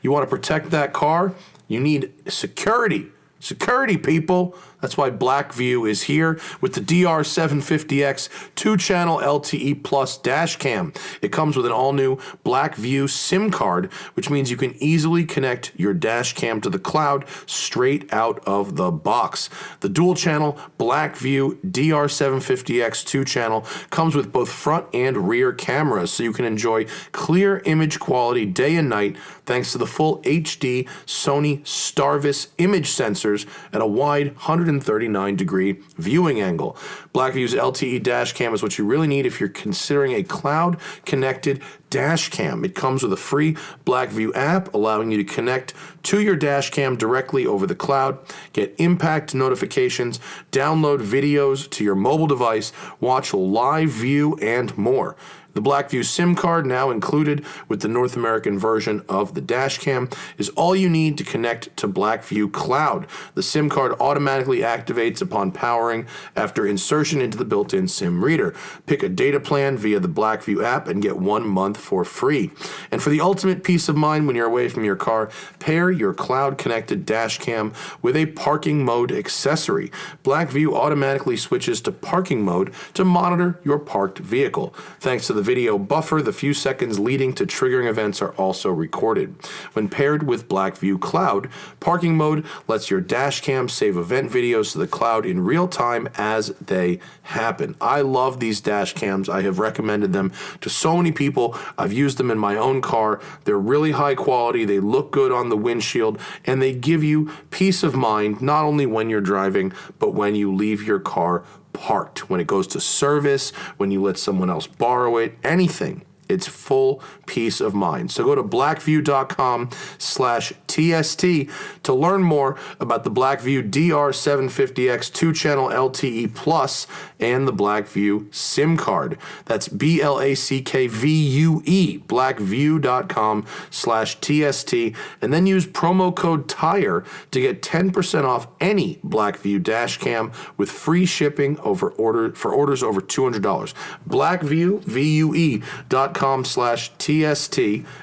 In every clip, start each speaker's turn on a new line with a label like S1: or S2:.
S1: You want to protect that car? You need security. Security, people. That's why Blackview is here with the DR750X 2-channel LTE Plus dash cam. It comes with an all-new Blackview SIM card, which means you can easily connect your dash cam to the cloud straight out of the box. The dual-channel Blackview DR750X 2-channel comes with both front and rear cameras, so you can enjoy clear image quality day and night thanks to the full HD Sony Starvis image sensors and a wide 139-degree viewing angle. Blackview's LTE dash cam is what you really need if you're considering a cloud-connected dash cam. It comes with a free Blackview app allowing you to connect to your dash cam directly over the cloud, get impact notifications, download videos to your mobile device, watch live view, and more. The Blackview SIM card, now included with the North American version of the dashcam, is all you need to connect to Blackview Cloud. The SIM card automatically activates upon powering after insertion into the built-in SIM reader. Pick a data plan via the Blackview app and get 1 month for free. And for the ultimate peace of mind when you're away from your car, pair your cloud-connected dashcam with a parking mode accessory. Blackview automatically switches to parking mode to monitor your parked vehicle. Thanks to the video buffer, the few seconds leading to triggering events are also recorded. When paired with Blackview Cloud, parking mode lets your dashcam save event videos to the cloud in real time as they happen. I love these dashcams. I have recommended them to so many people. I've used them in my own car. They're really high quality. They look good on the windshield, and they give you peace of mind not only when you're driving, but when you leave your car parked, when it goes to service, when you let someone else borrow it, anything. It's full peace of mind. So go to blackview.com/TST to learn more about the Blackview DR750X 2-channel LTE Plus and the Blackview SIM card. That's BLACKVUE, blackview.com/TST, and then use promo code TIRE to get 10% off any Blackview dashcam with free shipping for orders over $200. BlackviewVUE.com/TST,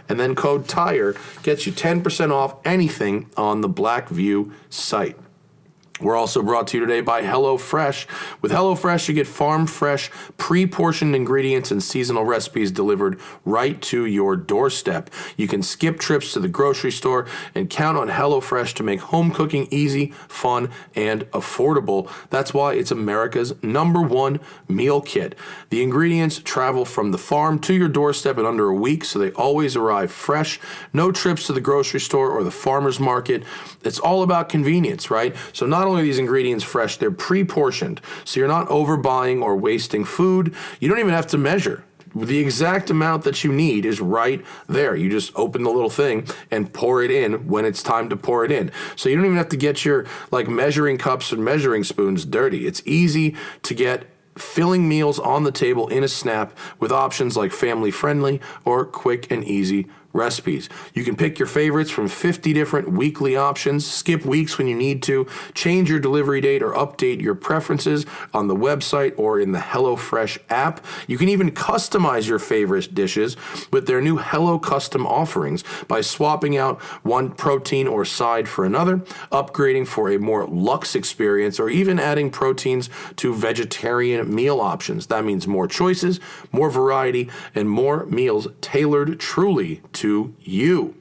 S1: and then code TIRE gets you 10% off anything on the Blackview site. We're also brought to you today by HelloFresh. With HelloFresh, you get farm-fresh, pre-portioned ingredients and seasonal recipes delivered right to your doorstep. You can skip trips to the grocery store and count on HelloFresh to make home cooking easy, fun, and affordable. That's why it's America's #1 meal kit. The ingredients travel from the farm to your doorstep in under a week, so they always arrive fresh. No trips to the grocery store or the farmer's market. It's all about convenience, right? So not only are these ingredients fresh, they're pre-portioned, so you're not overbuying or wasting food. You don't even have to measure. The exact amount that you need is right there. You just open the little thing and pour it in when it's time to pour it in. So you don't even have to get your measuring cups and measuring spoons dirty. It's easy to get filling meals on the table in a snap with options like family-friendly or quick and easy recipes. You can pick your favorites from 50 different weekly options, skip weeks when you need to, change your delivery date or update your preferences on the website or in the HelloFresh app. You can even customize your favorite dishes with their new Hello Custom offerings by swapping out one protein or side for another, upgrading for a more luxe experience, or even adding proteins to vegetarian meal options. That means more choices, more variety, and more meals tailored truly to you.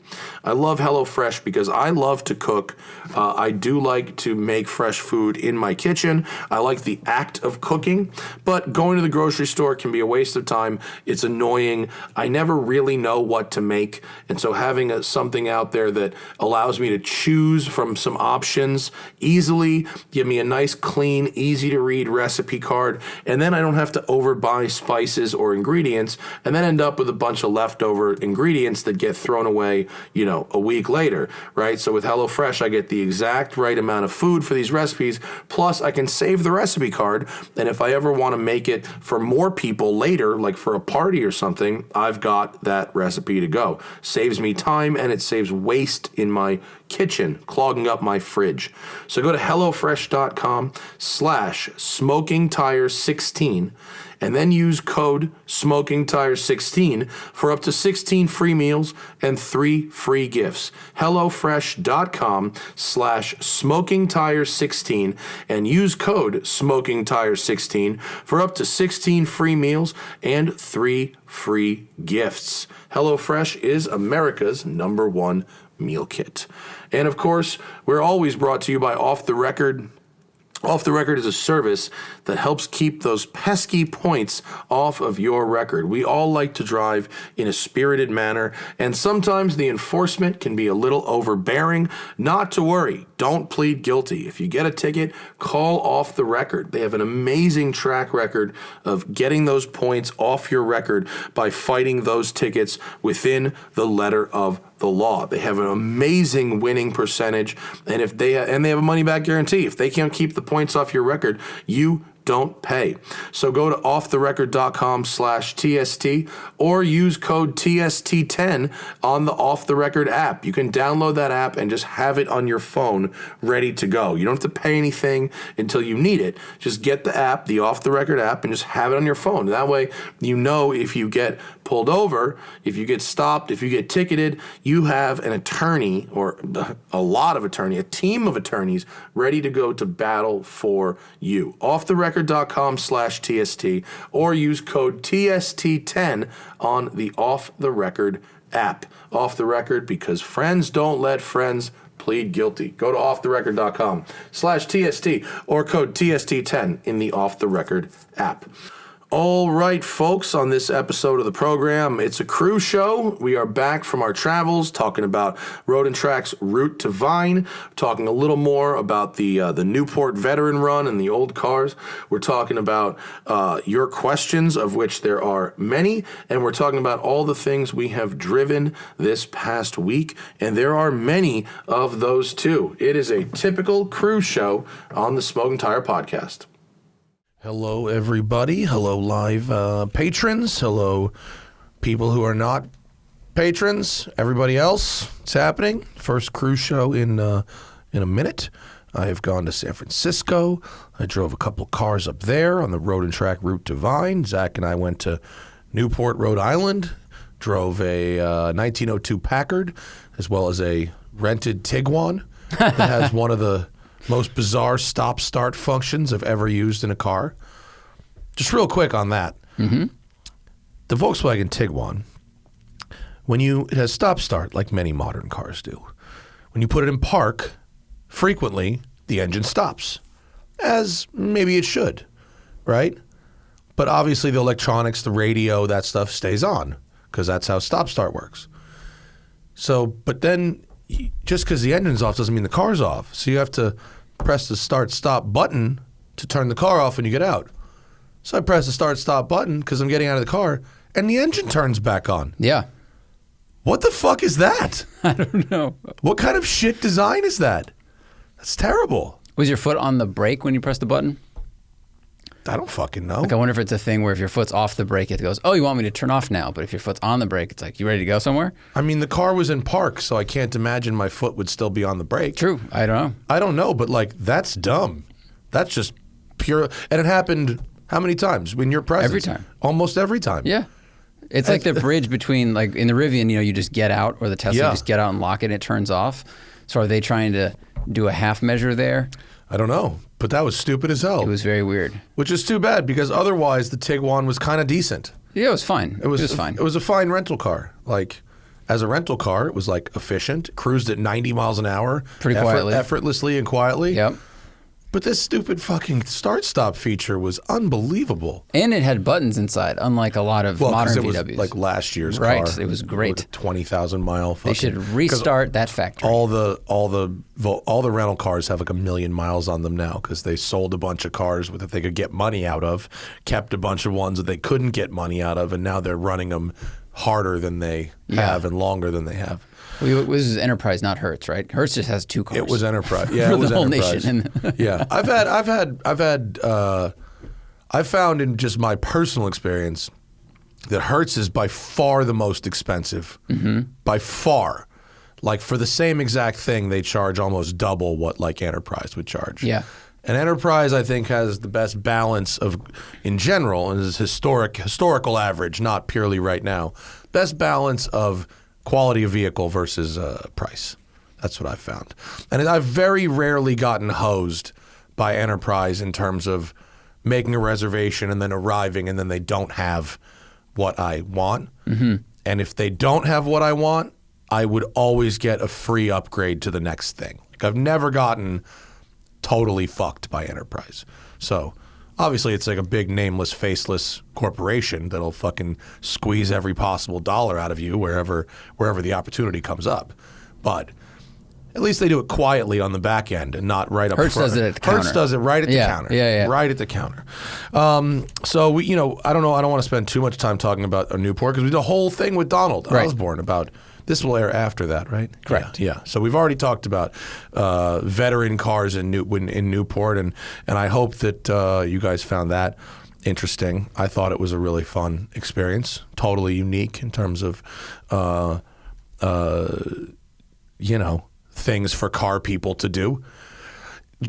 S1: I love HelloFresh because I love to cook. I do like to make fresh food in my kitchen. I like the act of cooking, but going to the grocery store can be a waste of time. It's annoying. I never really know what to make, and so having something out there that allows me to choose from some options easily, give me a nice, clean, easy-to-read recipe card, and then I don't have to overbuy spices or ingredients, and then end up with a bunch of leftover ingredients that get thrown away, a week later, right? So with HelloFresh, I get the exact right amount of food for these recipes, plus I can save the recipe card, and if I ever want to make it for more people later, like for a party or something, I've got that recipe to go. Saves me time, and it saves waste in my kitchen, clogging up my fridge. So go to HelloFresh.com/SmokingTires16 and then use code SMOKINGTIRE16 for up to 16 free meals and 3 free gifts. HelloFresh.com/SmokingTire16 and use code SMOKINGTIRE16 for up to 16 free meals and 3 free gifts. HelloFresh is America's #1 meal kit. And of course, we're always brought to you by Off the Record. Off the Record is a service that helps keep those pesky points off of your record. We all like to drive in a spirited manner, and sometimes the enforcement can be a little overbearing. Not to worry. Don't plead guilty. If you get a ticket, call Off the Record. They have an amazing track record of getting those points off your record by fighting those tickets within the letter of the law. They have an amazing winning percentage, and they have a money back guarantee. If they can't keep the points off your record, you don't pay. So go to offtherecord.com/TST or use code TST10 on the Off the Record app. You can download that app and just have it on your phone ready to go. You don't have to pay anything until you need it. Just get the app, the Off the Record app, and just have it on your phone. That way you know if you get pulled over, if you get stopped, if you get ticketed, you have an attorney or a team of attorneys ready to go to battle for you. offtherecord.com/TST or use code TST10 on the Off the Record app. Off the Record, because friends don't let friends plead guilty. Go to offtherecord.com/TST or code TST10 in the Off the Record app. All right, folks, on this episode of the program, it's a crew show. We are back from our travels, talking about Road and Track's route to Vine, talking a little more about the Newport Veteran Run and the old cars. We're talking about your questions, of which there are many, and we're talking about all the things we have driven this past week, and there are many of those too. It is a typical crew show on the Smoking Tire Podcast. Hello, everybody. Hello, live patrons. Hello, people who are not patrons. Everybody else, it's happening. First cruise show in a minute. I have gone to San Francisco. I drove a couple cars up there on the Road and Track route to Vine. Zach and I went to Newport, Rhode Island. Drove a 1902 Packard, as well as a rented Tiguan that has one of the most bizarre stop-start functions I've ever used in a car. Just real quick on that. Mm-hmm. The Volkswagen Tiguan, it has stop-start like many modern cars do. When you put it in park, frequently the engine stops, as maybe it should, right? But obviously the electronics, the radio, that stuff stays on, because that's how stop-start works. So, but then just because the engine's off doesn't mean the car's off. So you have to press the start-stop button to turn the car off when you get out. So I press the start-stop button because I'm getting out of the car, and the engine turns back on.
S2: Yeah.
S1: What the fuck is that?
S2: I don't know.
S1: What kind of shit design is that? That's terrible.
S2: Was your foot on the brake when you pressed the button?
S1: I don't fucking know.
S2: Like, I wonder if it's a thing where if your foot's off the brake, it goes, oh, you want me to turn off now? But if your foot's on the brake, it's like, you ready to go somewhere?
S1: I mean, the car was in park, so I can't imagine my foot would still be on the brake.
S2: True. I don't know.
S1: I don't know, but like, that's dumb. That's just pure. And it happened how many times when you're present?
S2: Every time.
S1: Almost every time.
S2: Yeah. It's like the bridge between, like in the Rivian, you just get out, or the Tesla, you just get out and lock it and it turns off. So are they trying to do a half measure there?
S1: I don't know, but that was stupid as hell.
S2: It was very weird.
S1: Which is too bad, because otherwise the Tiguan was kind of decent.
S2: Yeah, it was fine. It was fine.
S1: It was a fine rental car. Like, as a rental car, it was like efficient, cruised at 90 miles an hour.
S2: Pretty quietly.
S1: Effortlessly and quietly.
S2: Yep.
S1: But this stupid fucking start-stop feature was unbelievable.
S2: And it had buttons inside, unlike a lot of modern VWs.
S1: It was like last year's car.
S2: Right, it was great.
S1: 20,000 mile fucking.
S2: They should restart that factory.
S1: All the rental cars have like 1 million miles on them now, because they sold a bunch of cars that they could get money out of, kept a bunch of ones that they couldn't get money out of, and now they're running them harder than they have and longer than they have.
S2: Well, this is Enterprise, not Hertz, right? Hertz just has 2 cars.
S1: It was Enterprise. Yeah,
S2: for
S1: it was
S2: the whole
S1: Enterprise.
S2: nation.
S1: Yeah, I've found in just my personal experience that Hertz is by far the most expensive. Mm-hmm. By far. Like, for the same exact thing, they charge almost double what like Enterprise would charge.
S2: Yeah.
S1: And Enterprise, I think, has the best balance of, in general, and this is historical average, not purely right now, best balance of quality of vehicle versus price. That's what I've found. And I've very rarely gotten hosed by Enterprise in terms of making a reservation and then arriving and then they don't have what I want. Mm-hmm. And if they don't have what I want, I would always get a free upgrade to the next thing. Like, I've never gotten totally fucked by Enterprise. So obviously it's like a big nameless, faceless corporation that'll fucking squeeze every possible dollar out of you wherever the opportunity comes up. But at least they do it quietly on the back end and not right up front.
S2: Hertz does it at the counter.
S1: Hertz does it right at the counter.
S2: Yeah.
S1: Right at the counter. So we, I don't know. I don't want to spend too much time talking about a Newport because we did a whole thing with Donald Osborne about. This will air after that, right?
S2: Correct.
S1: Yeah. So we've already talked about veteran cars in Newport, and I hope that you guys found that interesting. I thought it was a really fun experience, totally unique in terms of, things for car people to do.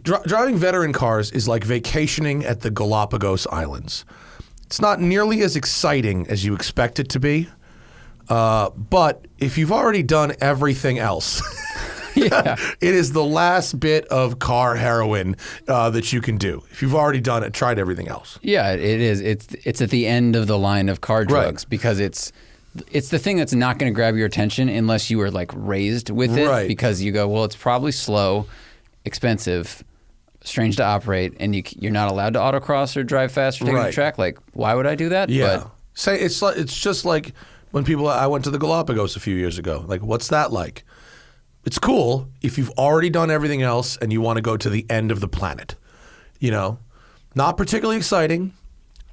S1: Driving veteran cars is like vacationing at the Galapagos Islands. It's not nearly as exciting as you expect it to be. But if you've already done everything else, it is the last bit of car heroin that you can do. If you've already done it, tried everything else.
S2: Yeah, it is. It's at the end of the line of car drugs because it's the thing that's not going to grab your attention unless you were like raised with it because you go, well, it's probably slow, expensive, strange to operate, and you're not allowed to autocross or drive fast or take the track. Like, why would I do that?
S1: Yeah. Say it's just like when I went to the Galapagos a few years ago. Like, what's that like? It's cool if you've already done everything else and you want to go to the end of the planet. Not particularly exciting,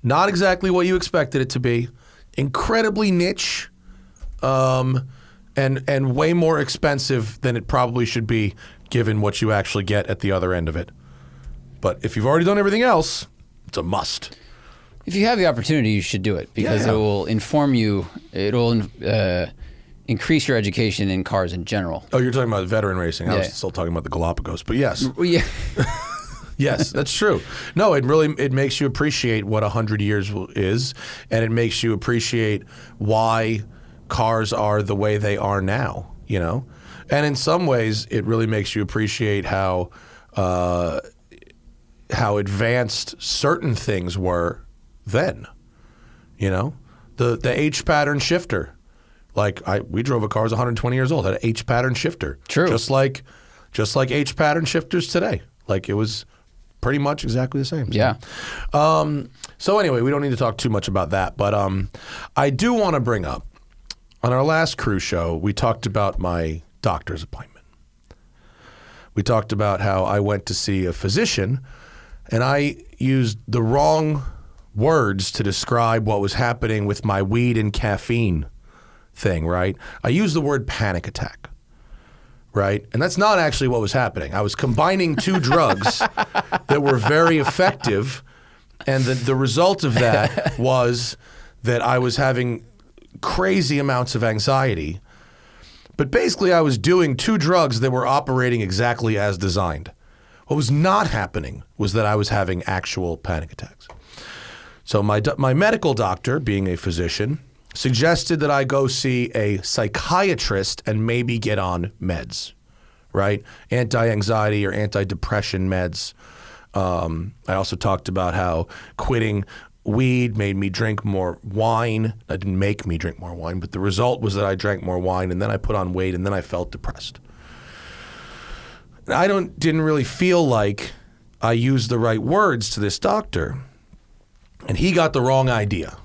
S1: not exactly what you expected it to be, incredibly niche, and way more expensive than it probably should be given what you actually get at the other end of it. But if you've already done everything else, it's a must.
S2: If you have the opportunity, you should do it because it will inform you. It will increase your education in cars in general. Oh, you're talking about veteran racing. I was still talking about the Galapagos, but yes. Yeah.
S1: Yes, that's true. No, it makes you appreciate what 100 years is, and it makes you appreciate why cars are the way they are now, And in some ways, it really makes you appreciate how advanced certain things were then, the H pattern shifter. Like we drove a car that was 120 years old, had an H pattern shifter. True. Just like H pattern shifters today. Like it was pretty much exactly the same. Yeah. So anyway, we don't need to talk too much about that, but I do want to bring up, on our last cruise show, we talked about my doctor's appointment. We talked about how I went to see a physician and I used the wrong words to describe what was happening with my weed and caffeine thing, right? I used the word panic attack, right? And that's not actually what was happening. I was combining two drugs that were very effective, and the result of that was that I was having crazy amounts of anxiety. But basically, I was doing two drugs that were operating exactly as designed. What was not happening was that I was having actual panic attacks. So my medical doctor, being a physician, suggested that I go see a psychiatrist and maybe get on meds, right? Anti-anxiety or anti-depression meds. I also talked about how quitting weed made me drink more wine. That didn't make me drink more wine, but the result was that I drank more wine and then I put on weight and then I felt depressed. I didn't really feel like I used the right words to this doctor, and he got the wrong idea,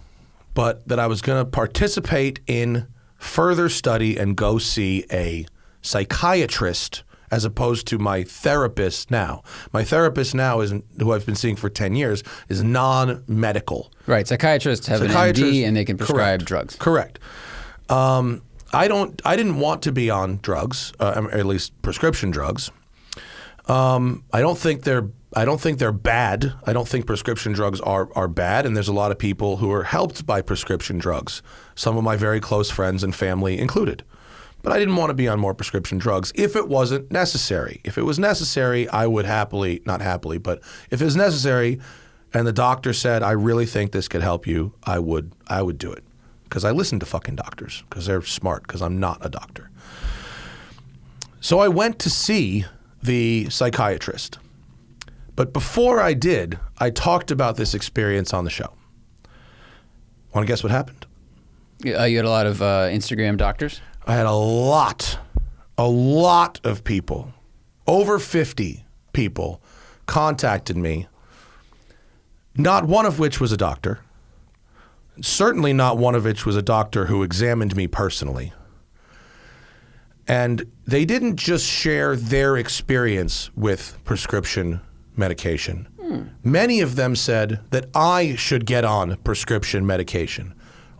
S1: but that I was going to participate in further study and go see a psychiatrist as opposed to my therapist now. My therapist now, who I've been seeing for 10 years, is non-medical. Right. Psychiatrists have an MD and they can prescribe drugs. Correct. I didn't want to be on drugs, or at least prescription drugs. I don't think they're bad. I don't think prescription drugs are bad, and there's a lot of people who are helped by prescription drugs, some of my very close friends and family included.
S3: but I didn't want to be on more prescription drugs if it wasn't necessary. If it was necessary, I would happily, not happily, but if it was necessary and the doctor said, I really think this could help you, I would do it. Because I listen to fucking doctors, because they're smart, because I'm not a doctor. So I went to see the psychiatrist. But before I did, I talked about this experience on the show. Want to guess what happened?
S2: You had a lot of Instagram doctors?
S3: I had a lot of people, over 50 people, contacted me, not one of which was a doctor, certainly not one of which was a doctor who examined me personally. And they didn't just share their experience with prescription medication. Many of them said that I should get on prescription medication,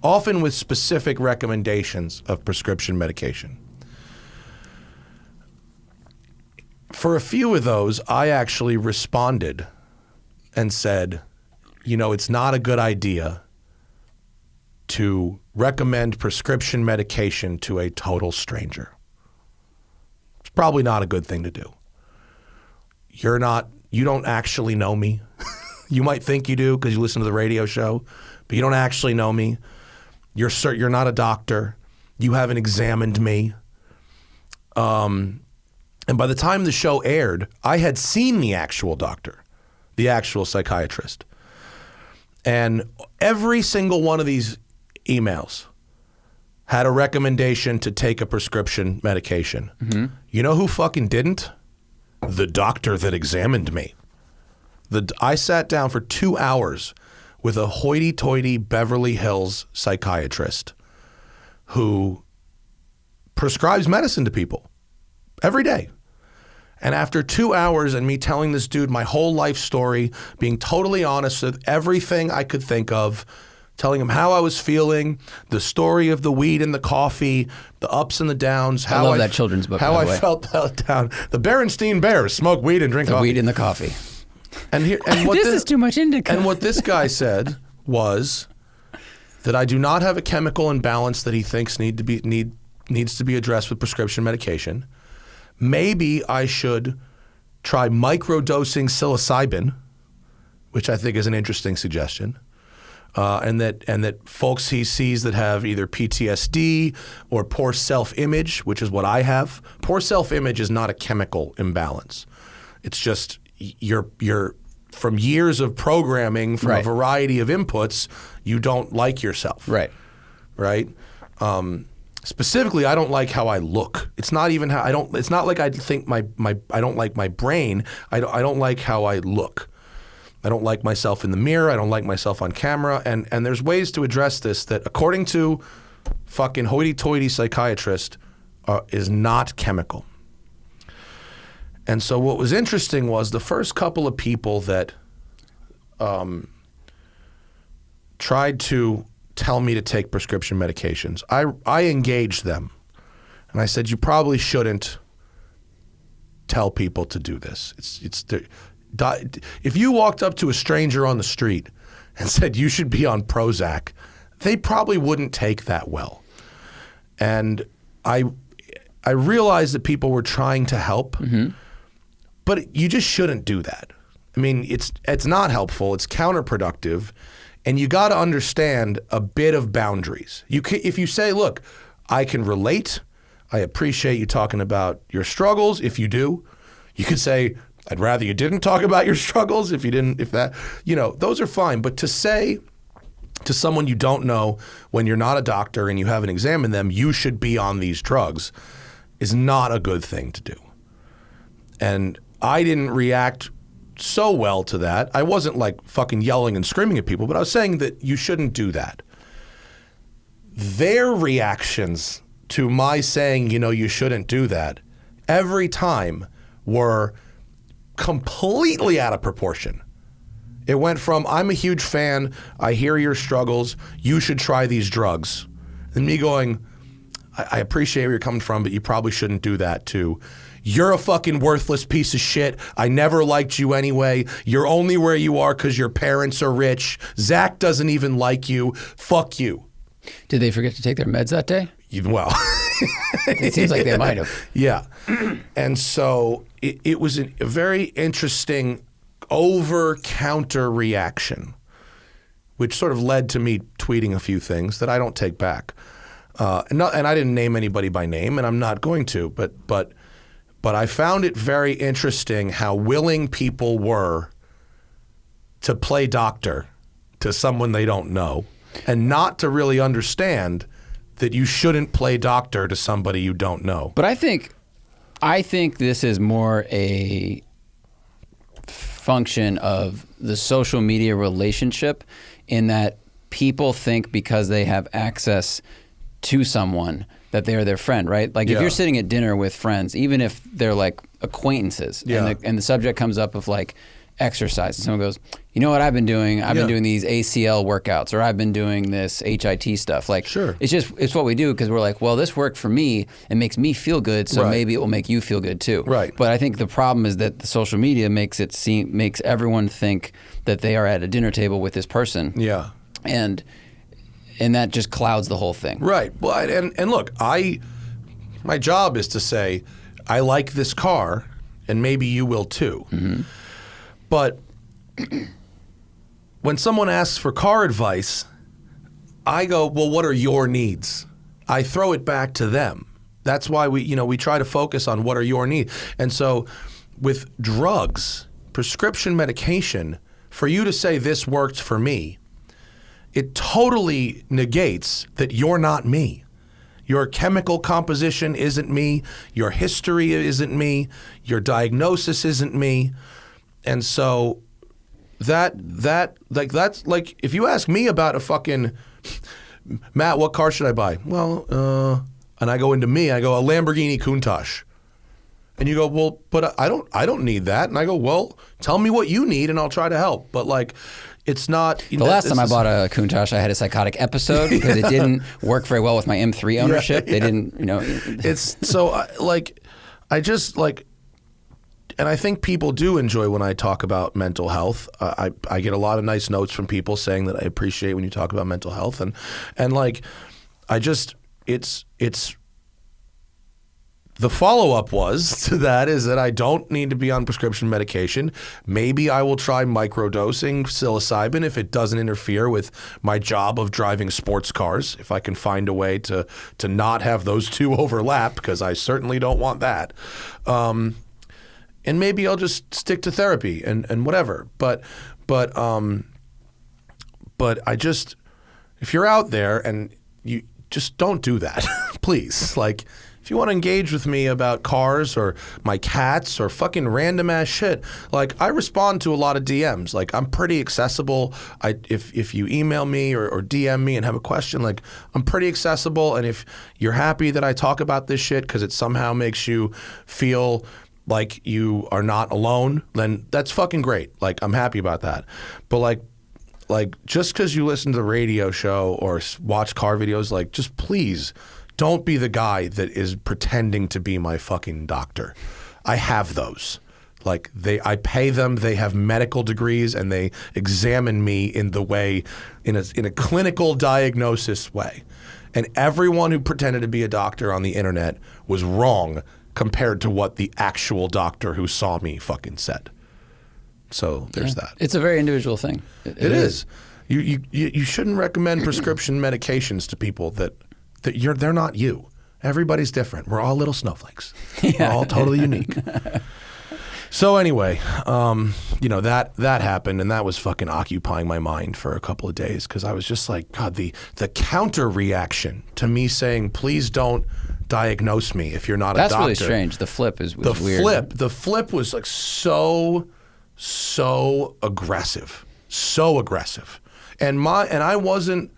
S3: often with specific recommendations of prescription medication. For a few of those, I actually responded and said, you know, it's not a good idea to recommend prescription medication to a total stranger. It's probably not a good thing to do. You don't actually know me. You might think you do because you listen to the radio show, but you don't actually know me. You're not a doctor. You haven't examined me. And by the time the show aired, I had seen the actual doctor, the actual psychiatrist. And every single one of these emails had a recommendation to take a prescription medication. Mm-hmm. You know who fucking didn't? The doctor that examined me. I sat down for 2 hours with a hoity-toity Beverly Hills psychiatrist who prescribes medicine to people every day. And after 2 hours and me telling this dude my whole life story, being totally honest with everything I could think of, telling him how I was feeling, the story of the weed and the coffee, the ups and the downs.
S2: I love that children's book,
S3: how
S2: by the
S3: I
S2: way.
S3: felt down. The Berenstein Bears smoke weed and drink
S2: The
S3: coffee.
S2: weed and the coffee.
S3: And what
S2: This is too much indica.
S3: And what this guy said was that I do not have a chemical imbalance that he thinks needs to be addressed with prescription medication. Maybe I should try microdosing psilocybin, which I think is an interesting suggestion. And that folks he sees that have either PTSD or poor self-image, which is what I have. Poor self-image is not a chemical imbalance. It's just you're from years of programming from a variety of inputs, you don't like yourself. Right. Specifically, I don't like how I look. It's not even how it's not like I think I don't like my brain. I don't like how I look. I don't like myself in the mirror. I don't like myself on camera. And there's ways to address this that, according to fucking hoity-toity psychiatrist, is not chemical. And so what was interesting was the first couple of people that tried to tell me to take prescription medications, I engaged them. And I said, you probably shouldn't tell people to do this. If you walked up to a stranger on the street and said you should be on Prozac, they probably wouldn't take that well. And I realized that people were trying to help, but you just shouldn't do that. I mean, it's not helpful. It's counterproductive, and you got to understand a bit of boundaries. If you say, "Look, I can relate. I appreciate you talking about your struggles." If you do, you could say, I'd rather you didn't talk about your struggles if that, those are fine. But to say to someone you don't know when you're not a doctor and you haven't examined them, you should be on these drugs is not a good thing to do. And I didn't react so well to that. I wasn't like fucking yelling and screaming at people, but I was saying that you shouldn't do that. Their reactions to my saying, you shouldn't do that, every time were completely out of proportion. It went from, I'm a huge fan, I hear your struggles, you should try these drugs. And me going, I appreciate where you're coming from, but you probably shouldn't do that, to, you're a fucking worthless piece of shit, I never liked you anyway, you're only where you are because your parents are rich, Zach doesn't even like you, fuck you.
S2: Did they forget to take their meds that day?
S3: Well,
S2: It seems like they might have.
S3: yeah. And so it was a very interesting over-counter reaction, which sort of led to me tweeting a few things that I don't take back. And I didn't name anybody by name, and I'm not going to, but I found it very interesting how willing people were to play doctor to someone they don't know, and not to really understand that you shouldn't play doctor to somebody you don't know.
S2: But I think this is more a function of the social media relationship, in that people think because they have access to someone that they're their friend, right? Like if you're sitting at dinner with friends, even if they're like acquaintances, and the subject comes up of like exercise, and someone goes, you know what I've been doing? I've been doing these ACL workouts, or I've been doing this HIT stuff. Like, it's what we do because we're like, well, this worked for me. It makes me feel good, so maybe it will make you feel good too.
S3: Right.
S2: But I think the problem is that the social media makes everyone think that they are at a dinner table with this person.
S3: Yeah.
S2: And that just clouds the whole thing.
S3: Right. Well, and look, my job is to say, I like this car, and maybe you will too.
S2: Mm-hmm.
S3: But when someone asks for car advice, I go, well, what are your needs? I throw it back to them. That's why we try to focus on what are your needs. And so with drugs, prescription medication, for you to say this worked for me, it totally negates that you're not me. Your chemical composition isn't me. Your history isn't me. Your diagnosis isn't me. And so that's like if you ask me about a fucking Matt, what car should I buy? Well, and I go into me, I go a Lamborghini Countach. And you go, well, but I don't need that. And I go, well, tell me what you need and I'll try to help. But like, it's not.
S2: The last time I bought a Countach, I had a psychotic episode because it didn't work very well with my M3 ownership. They didn't,
S3: It's so and I think people do enjoy when I talk about mental health. I get a lot of nice notes from people saying that I appreciate when you talk about mental health, and like, it's the follow-up was to that is that I don't need to be on prescription medication. Maybe I will try microdosing psilocybin if it doesn't interfere with my job of driving sports cars, if I can find a way to not have those two overlap, because I certainly don't want that. And maybe I'll just stick to therapy and whatever. But I just, if you're out there and you just don't do that, please. Like, if you want to engage with me about cars or my cats or fucking random ass shit, like I respond to a lot of DMs. Like I'm pretty accessible. If you email me or DM me and have a question, like I'm pretty accessible. And if you're happy that I talk about this shit because it somehow makes you feel like you are not alone, then that's fucking great. Like I'm happy about that. But like just because you listen to the radio show or watch car videos, like just please don't be the guy that is pretending to be my fucking doctor. I have those. Like I pay them, they have medical degrees, and they examine me in a clinical diagnosis way. And everyone who pretended to be a doctor on the internet was wrong compared to what the actual doctor who saw me fucking said. So there's that.
S2: It's a very individual thing.
S3: It is. You shouldn't recommend prescription medications to people that they're not you. Everybody's different. We're all little snowflakes. We're all totally unique. So anyway, that happened, and that was fucking occupying my mind for a couple of days because I was just like, God, the counter reaction to me saying, please don't diagnose me if you're not a doctor.
S2: That's really strange. The flip was weird.
S3: The flip was like so aggressive. So aggressive. And I wasn't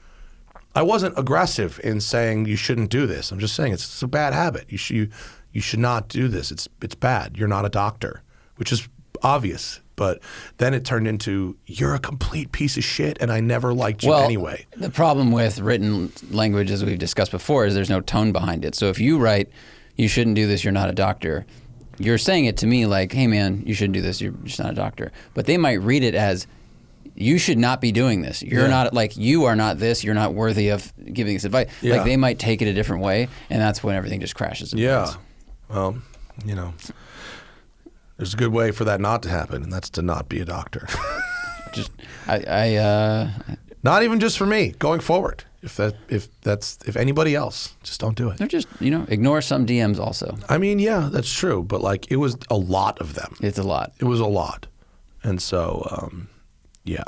S3: aggressive in saying you shouldn't do this. I'm just saying it's a bad habit. You should not do this. It's bad. You're not a doctor, which is obvious. But then it turned into you're a complete piece of shit, and I never liked you anyway.
S2: The problem with written language, as we've discussed before, is there's no tone behind it. So if you write, you shouldn't do this, you're not a doctor, you're saying it to me like, hey man, you shouldn't do this, you're just not a doctor. But they might read it as you should not be doing this. You're not like, you are not this. You're not worthy of giving this advice.
S3: Yeah.
S2: Like they might take it a different way, and that's when everything just crashes.
S3: Yeah. Well, you know, there's a good way for that not to happen, and that's to not be a doctor.
S2: Just
S3: not even just for me going forward. If anybody else, just don't do it.
S2: They're just, ignore some DMs also.
S3: I mean, yeah, that's true, but like it was a lot of them.
S2: It's a lot.
S3: It was a lot, and so yeah.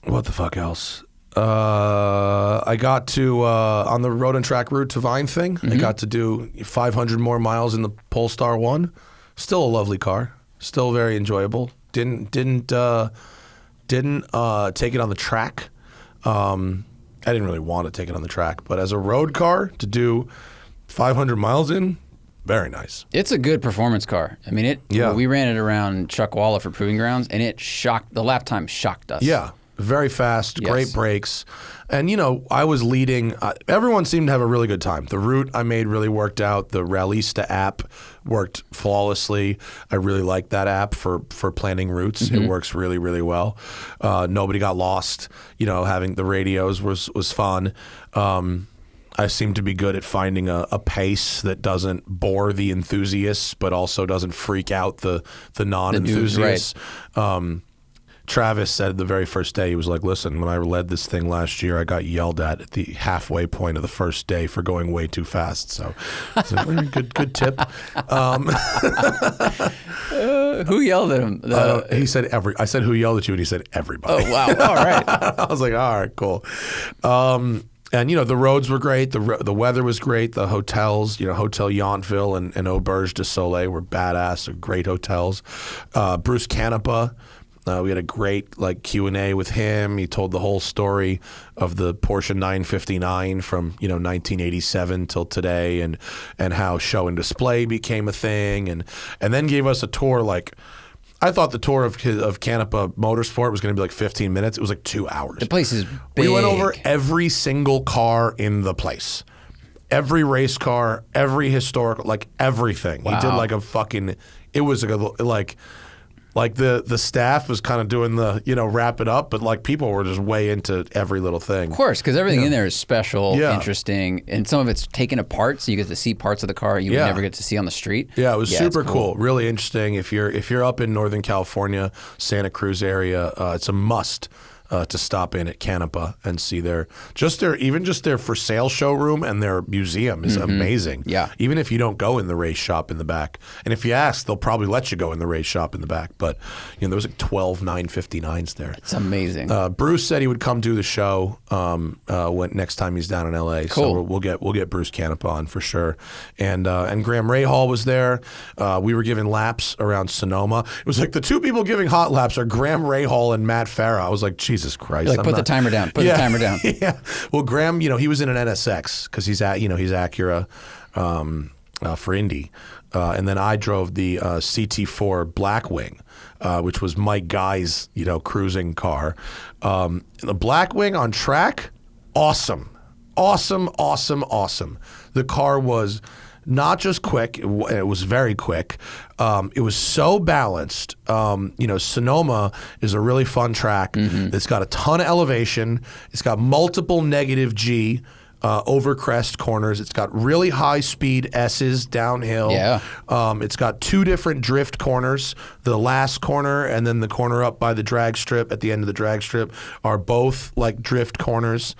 S3: What the fuck else? I got to on the road and track route to Vine thing. I got to do 500 more miles in the Polestar 1. Still a lovely car. Still very enjoyable. Didn't take it on the track. I didn't really want to take it on the track, but as a road car to do 500 miles in, very nice.
S2: It's a good performance car. I mean, we ran it around Chuckwalla for Proving Grounds, and the lap time shocked us.
S3: Yeah. Very fast, great brakes. And, I was leading. Everyone seemed to have a really good time. The route I made really worked out. The Rallista app worked flawlessly. I really like that app for planning routes. It works really, really well. Nobody got lost. Having the radios was fun. I seem to be good at finding a pace that doesn't bore the enthusiasts, but also doesn't freak out the non-enthusiasts. Travis said the very first day, he was like, listen, when I led this thing last year, I got yelled at the halfway point of the first day for going way too fast. So it's a very good tip.
S2: Who yelled at him?
S3: He said I said, who yelled at you? And he said, everybody.
S2: Oh, wow. All right.
S3: I was like, all right, cool. And, the roads were great. The weather was great. The hotels, Hotel Yountville and Auberge du Soleil were badass. They're great hotels. Bruce Canapa. We had a great Q&A with him. He told the whole story of the Porsche 959 from 1987 till today, and how show and display became a thing, and then gave us a tour. I thought the tour of Canapa Motorsport was going to be 15 minutes. It was 2 hours.
S2: The place is big.
S3: We went over every single car in the place. Every race car, every historical, everything. Wow. He did it was the staff was kind of doing the, wrap it up, but people were just way into every little thing.
S2: Of course, because everything in there is special, interesting, and some of it's taken apart, so you get to see parts of the car you would never get to see on the street.
S3: Yeah, it was super cool, really interesting. If you're up in Northern California, Santa Cruz area, it's a must. To stop in at Canapa and see their for sale showroom and their museum is amazing. Yeah. Even if you don't go in the race shop in the back. And if you ask, they'll probably let you go in the race shop in the back. But there was 12 959s there.
S2: It's amazing.
S3: Bruce said he would come do the show when next time he's down in LA.
S2: Cool.
S3: So we'll get Bruce Canapa on for sure. And Graham Rahal was there. We were giving laps around Sonoma. It was the two people giving hot laps are Graham Rahal and Matt Farah. I was like, Jesus Christ.
S2: Put the timer down. Put the timer down.
S3: Yeah. Well, Graham, he was in an NSX because he's Acura for Indy. And then I drove the CT4 Blackwing, which was Mike Guy's, cruising car. The Blackwing on track, awesome. Awesome, awesome, awesome. The car was not just quick, it was very quick. It was so balanced. Sonoma is a really fun track. It's got a ton of elevation. It's got multiple negative G over crest corners. It's got really high speed S's downhill.
S2: Yeah.
S3: It's got two different drift corners. The last corner and then the corner up by the drag strip at the end of the drag strip are both drift corners.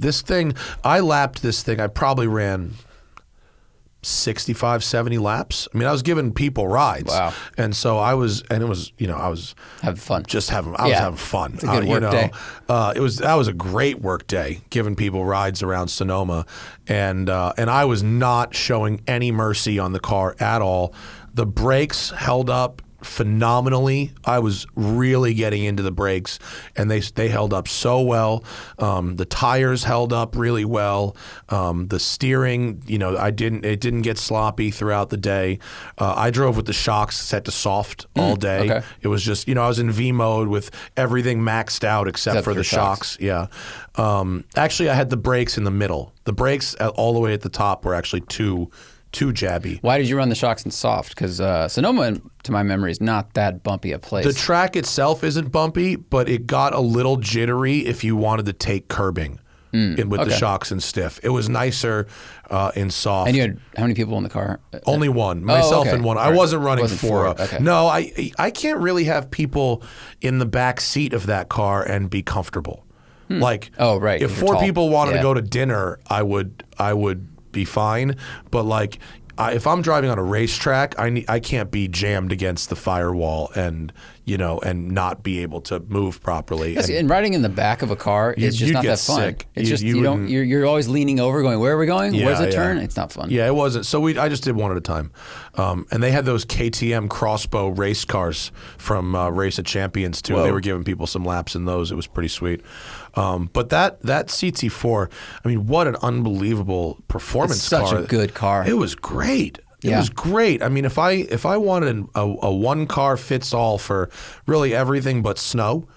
S3: This thing, I lapped this thing. I probably ran 65, 70 laps. I mean, I was giving people rides.
S2: Wow.
S3: And so I was having fun. I was having fun.
S2: It's a good work day.
S3: That was a great work day, giving people rides around Sonoma. And I was not showing any mercy on the car at all. The brakes held up phenomenally. I was really getting into the brakes, and they held up so well. The tires held up really well. The steering, it didn't get sloppy throughout the day. I drove with the shocks set to soft all day. Okay. It was just, I was in V mode with everything maxed out except for the shocks. Yeah. Actually, I had the brakes in the middle. The brakes all the way at the top were actually too too jabby.
S2: Why did you run the shocks in soft? Because Sonoma, to my memory, is not that bumpy a place.
S3: The track itself isn't bumpy, but it got a little jittery if you wanted to take curbing with the shocks and stiff. It was nicer in soft.
S2: And you had how many people in the car?
S3: Only one, myself and one. I wasn't running four.
S2: Okay.
S3: No, I can't really have people in the back seat of that car and be comfortable. Like,
S2: right.
S3: if four people wanted to go to dinner, I would be fine. But like, if I'm driving on a racetrack, I can't be jammed against the firewall and not be able to move properly.
S2: And riding in the back of a car is just not that fun.
S3: Sick.
S2: It's just you're always leaning over, going, where are we going?
S3: Yeah,
S2: Where's the turn? It's not fun.
S3: Yeah, it wasn't. So I just did one at a time, and they had those KTM crossbow race cars from Race of Champions too. Whoa. They were giving people some laps in those. It was pretty sweet. But that CT4, I mean, what an unbelievable performance car!
S2: Such a good car.
S3: It was great. It was great. I mean, if I wanted a one car fits all for really everything but snow,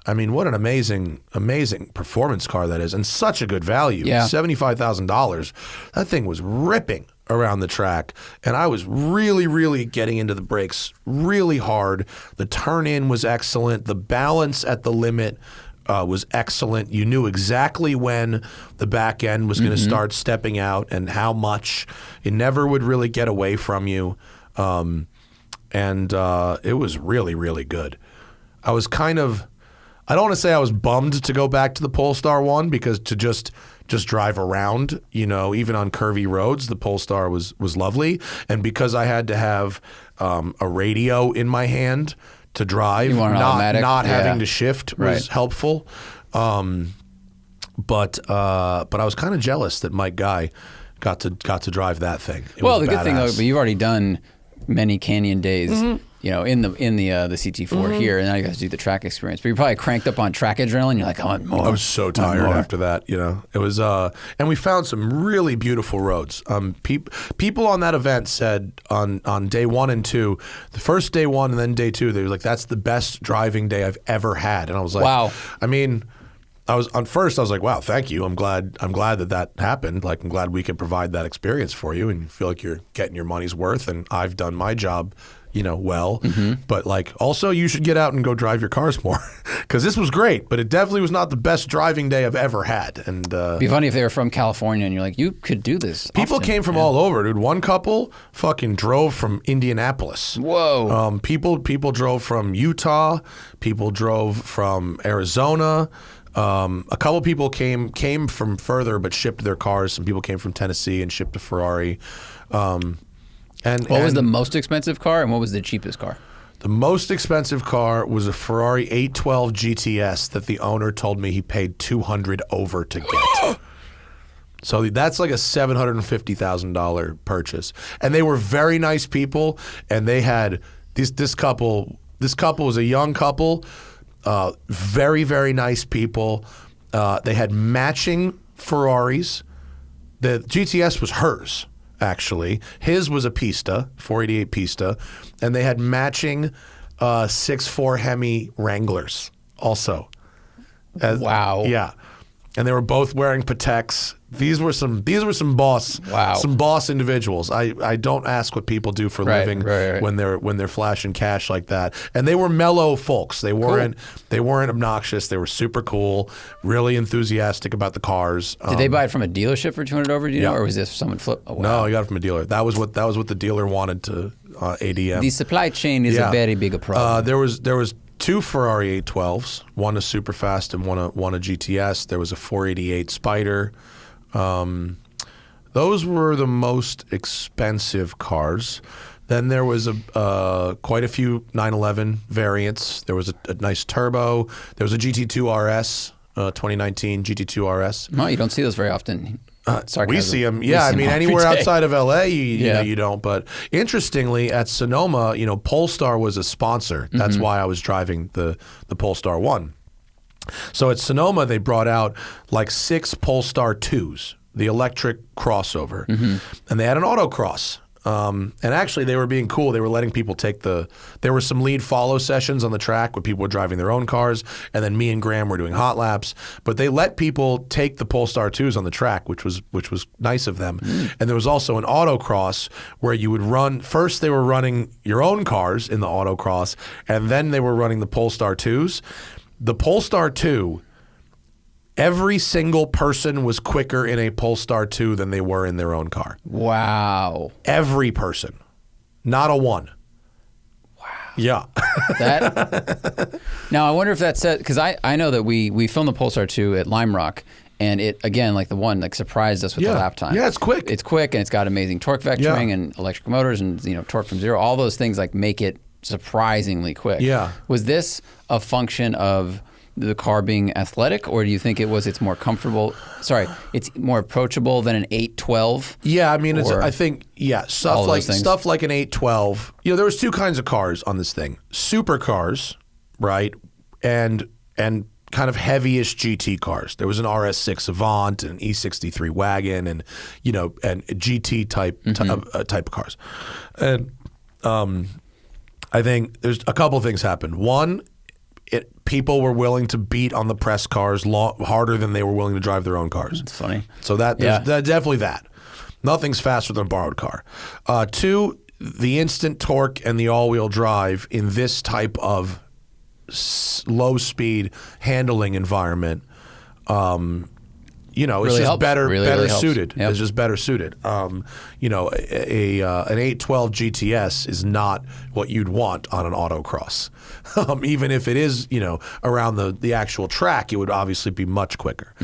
S3: I mean, what an amazing performance car that is, and such a good value.
S2: Yeah.
S3: $75,000. That thing was ripping around the track, and I was really, really getting into the brakes really hard. The turn in was excellent. The balance at the limit was excellent. You knew exactly when the back end was going to start stepping out and how much. It never would really get away from you. And it was really, really good. I was I don't want to say I was bummed to go back to the Polestar 1 because to just drive around, even on curvy roads, the Polestar was lovely. And because I had to have a radio in my hand to drive, not having to shift was helpful. But I was kind of jealous that Mike Guy got to drive that thing. It was
S2: the
S3: badass.
S2: good thing though, but you've already done many Canyon days, in the CT4 here, and now you guys do the track experience. But you're probably cranked up on track adrenaline. You're like, I want more.
S3: I was so tired after that. It was, and we found some really beautiful roads. People on that event said on day 1 and 2, the first day 1 and then day 2, they were like, that's the best driving day I've ever had. And I was like,
S2: wow.
S3: I mean, I was like, wow, thank you. I'm glad that happened. Like, I'm glad we could provide that experience for you, and you feel like you're getting your money's worth, and I've done my job, well. But like, also you should get out and go drive your cars more, because this was great, but it definitely was not the best driving day I've ever had. And
S2: it'd be funny if they were from California and you're like, you could do this.
S3: People
S2: often.
S3: came from all over, dude. One couple fucking drove from Indianapolis.
S2: Whoa.
S3: People drove from Utah. People drove from Arizona. A couple people came from further but shipped their cars. Some people came from Tennessee and shipped to Ferrari. And
S2: what was the most expensive car, and what was the cheapest car?
S3: The most expensive car was a Ferrari 812 GTS that the owner told me he paid $200 over to get. So that's like a $750,000 purchase. And they were very nice people, and they had this couple was a young couple. Very, very nice people. They had matching Ferraris. The GTS was hers, actually. His was a Pista, 488 Pista. And they had matching 6.4 Hemi Wranglers also.
S2: Wow.
S3: Yeah. And they were both wearing Pateks. These were some boss individuals. I don't ask what people do for living when they're flashing cash like that. And they were mellow folks. They weren't obnoxious. They were super cool, really enthusiastic about the cars.
S2: Did they buy it from a dealership for $200 over? Do you know, or was this someone flip? Oh, wow.
S3: No, I got it from a dealer. That was what the dealer wanted to ADM.
S2: The supply chain is a very big problem.
S3: There was 2 Ferrari 812s, one a super fast and one a GTS. There was a 488 Spider. Those were the most expensive cars. Then there was quite a few 911 variants. There was a nice turbo. There was a GT2 RS, 2019 GT2 RS.
S2: No, you don't see those very often.
S3: We see them. Yeah, I mean, anywhere outside of LA, you don't. But interestingly, at Sonoma, Polestar was a sponsor. That's why I was driving the Polestar 1. So at Sonoma, they brought out like 6 Polestar 2s, the electric crossover. And they had an autocross And actually, they were being cool. They were letting people there were some lead follow sessions on the track where people were driving their own cars, and then me and Graham were doing hot laps. But they let people take the Polestar 2s on the track, which was nice of them. And there was also an autocross where you would run. First, they were running your own cars in the autocross, and then they were running the Polestar 2s. The Polestar 2, every single person was quicker in a Polestar 2 than they were in their own car.
S2: Wow.
S3: Every person. Not a one.
S2: Wow.
S3: Yeah.
S2: Now, I wonder if that said, because I know that we filmed the Polestar 2 at Lime Rock, and it, again, like the one, like surprised us with the lap time.
S3: Yeah, it's quick.
S2: It's quick, and it's got amazing torque vectoring and electric motors and, torque from zero. All those things like make it surprisingly quick.
S3: Yeah.
S2: Was this a function of the car being athletic, or do you think it's more comfortable? Sorry, it's more approachable than an 812?
S3: Yeah, I mean, I think stuff like an 812. There was two kinds of cars on this thing: supercars, right, and kind of heavyish GT cars. There was an RS6 Avant, an E63 wagon, and and GT type of cars. And I think there's a couple of things happened. One, people were willing to beat on the press cars harder than they were willing to drive their own cars.
S2: That's funny.
S3: So there's definitely that. Nothing's faster than a borrowed car. Two, the instant torque and the all-wheel drive in this type of low-speed handling environment, it's
S2: really
S3: just better suited.
S2: Yep.
S3: It's just better suited. An 812 GTS is not what you'd want on an autocross. Even if it is, around the actual track, it would obviously be much quicker.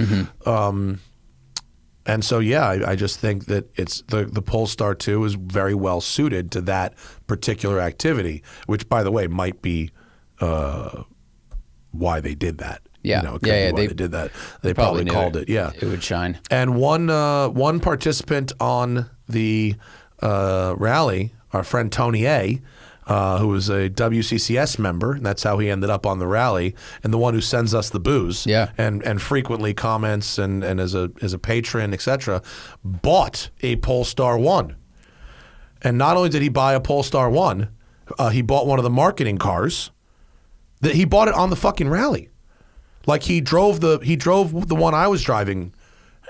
S3: And so, I just think that it's the Polestar 2 is very well suited to that particular activity, which, by the way, might be why they did that.
S2: Yeah,
S3: they did that. They probably called it. Yeah,
S2: it would shine.
S3: And one participant on the rally, our friend Tony A, who was a WCCS member, and that's how he ended up on the rally, and the one who sends us the booze, and frequently comments and as a patron, etc., bought a Polestar 1. And not only did he buy a Polestar 1, he bought one of the marketing cars. He bought it on the fucking rally. Like he drove the one I was driving,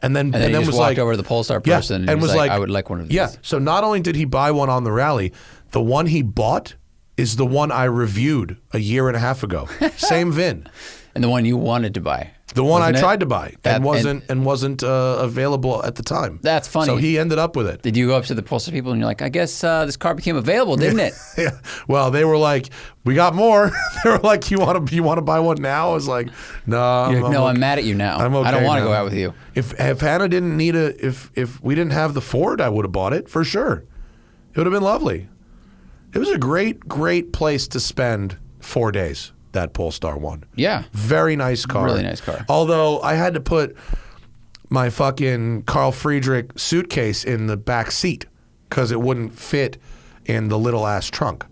S3: and then
S2: he just
S3: was
S2: walked over to the Polestar person and was like, I would like one of these.
S3: Yeah. So not only did he buy one on the rally, the one he bought is the one I reviewed a year and a half ago. Same VIN.
S2: And the one you wanted to buy.
S3: The one I tried to buy and wasn't available at the time.
S2: That's funny.
S3: So he ended up with it.
S2: Did you go up to the Polestar people and you're like, I guess this car became available, didn't it?
S3: Yeah. Well, they were like, we got more. They were like, you want to buy one now? I was like, no.
S2: I'm mad at you now.
S3: I'm okay.
S2: I don't want to go out with you.
S3: If Hannah didn't need if we didn't have the Ford, I would have bought it for sure. It would have been lovely. It was a great place to spend 4 days. That Polestar 1.
S2: Yeah.
S3: Very nice car.
S2: Really nice car.
S3: Although I had to put my fucking Carl Friedrich suitcase in the back seat because it wouldn't fit in the little ass trunk.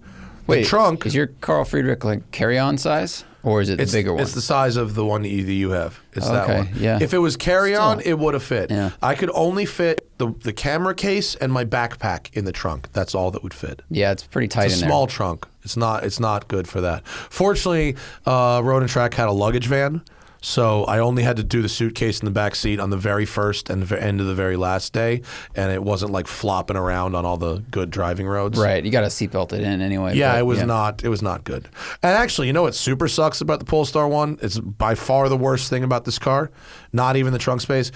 S2: Wait,
S3: the trunk
S2: is your Carl Friedrich like carry-on size, or is it the bigger one?
S3: It's the size of the one that you have. It's that one.
S2: Yeah.
S3: If it was carry-on, it would have fit.
S2: Yeah.
S3: I could only fit the camera case and my backpack in the trunk. That's all that would fit.
S2: Yeah, it's pretty tight
S3: It's a small trunk. It's not good for that. Fortunately, Road and Track had a luggage van, so I only had to do the suitcase in the back seat on the very first and the end of the very last day, and it wasn't like flopping around on all the good driving roads.
S2: Right, you got to seatbelt it in anyway.
S3: Yeah, it was not good. And actually, you know what super sucks about the Polestar 1? It's by far the worst thing about this car. Not even the trunk space.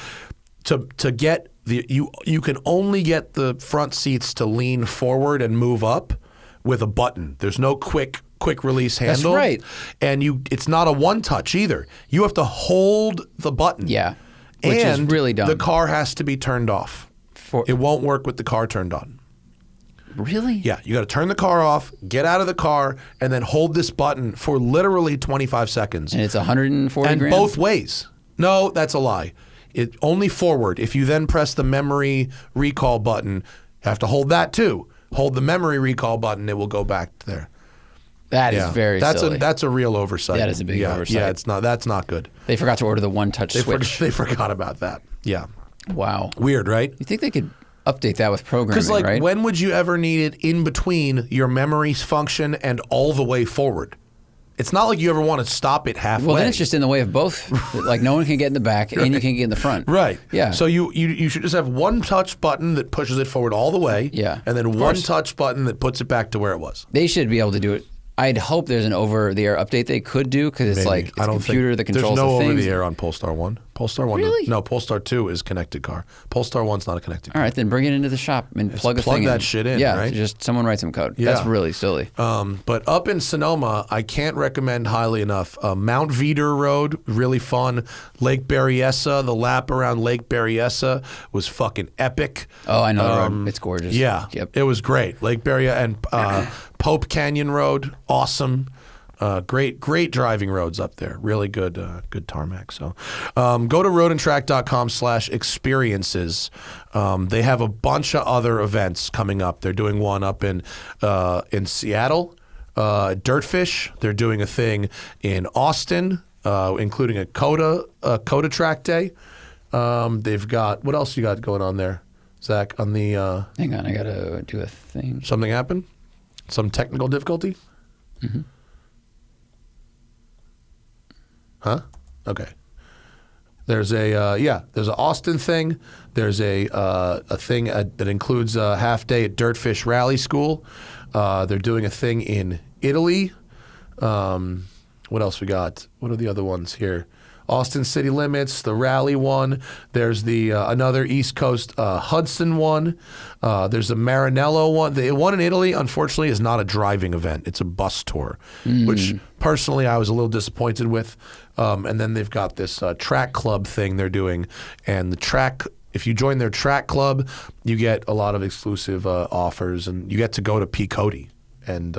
S3: To get you can only get the front seats to lean forward and move up with a button. There's no quick release handle.
S2: That's right.
S3: And it's not a one touch either. You have to hold the button.
S2: Yeah. Which is really dumb.
S3: The car has to be turned off. It won't work with the car turned on.
S2: Really?
S3: Yeah, you got to turn the car off, get out of the car, and then hold this button for literally 25 seconds.
S2: And it's 140
S3: and
S2: grams?
S3: Both ways. No, that's a lie. It only forward. If you then press the memory recall button, you have to hold that too. Hold the memory recall button, it will go back there.
S2: That is very silly.
S3: That's a real oversight.
S2: That is a big oversight.
S3: Yeah, that's not good.
S2: They forgot to order the one-touch switch.
S3: They forgot about that. Yeah.
S2: Wow.
S3: Weird, right?
S2: You think they could update that with programming,
S3: Because like,
S2: right?
S3: when would you ever need it in between your memory function and all the way forward? It's not like you ever want to stop it halfway.
S2: Well, then it's just in the way of both. Like no one can get in the back and you can't get in the front.
S3: Right.
S2: Yeah.
S3: So you should just have one touch button that pushes it forward all the way.
S2: Yeah.
S3: And then one touch button that puts it back to where it was.
S2: They should be able to do it. I'd hope there's an over-the-air update they could do because it's like it's a computer that controls the things.
S3: There's no over-the-air on Polestar 1. Polestar 1.
S2: Really?
S3: No, Polestar 2 is connected car. Polestar 1's not a connected car.
S2: All right, then bring it into the shop and plug a thing in.
S3: Plug that shit in,
S2: yeah,
S3: right?
S2: Just someone write some code.
S3: Yeah.
S2: That's really silly.
S3: But up in Sonoma, I can't recommend highly enough. Mount Veeder Road, really fun. Lake Berryessa, the lap around Lake Berryessa was fucking epic.
S2: Oh, I know the road. It's gorgeous.
S3: Yeah,
S2: Yep.
S3: It was great. Lake Berryessa and Pope Canyon Road, awesome. Great driving roads up there. Really good tarmac. So go to roadandtrack.com/experiences. They have a bunch of other events coming up. They're doing one up in Seattle, Dirtfish. They're doing a thing in Austin, including a Coda track day. They've got, what else you got going on there, Zach, on the...
S2: Hang on, I got to do a thing.
S3: Something happened? Some technical difficulty? Mm-hmm. Huh? Okay. There's there's an Austin thing. There's a thing that includes a half day at Dirtfish Rally School. They're doing a thing in Italy. What else we got? What are the other ones here? Austin City Limits, the Rally one. There's the another East Coast Hudson one. There's a Maranello one. The one in Italy, unfortunately, is not a driving event. It's a bus tour, which personally I was a little disappointed with. And then they've got this track club thing they're doing. And the track, if you join their track club, you get a lot of exclusive offers, and you get to go to Peabody and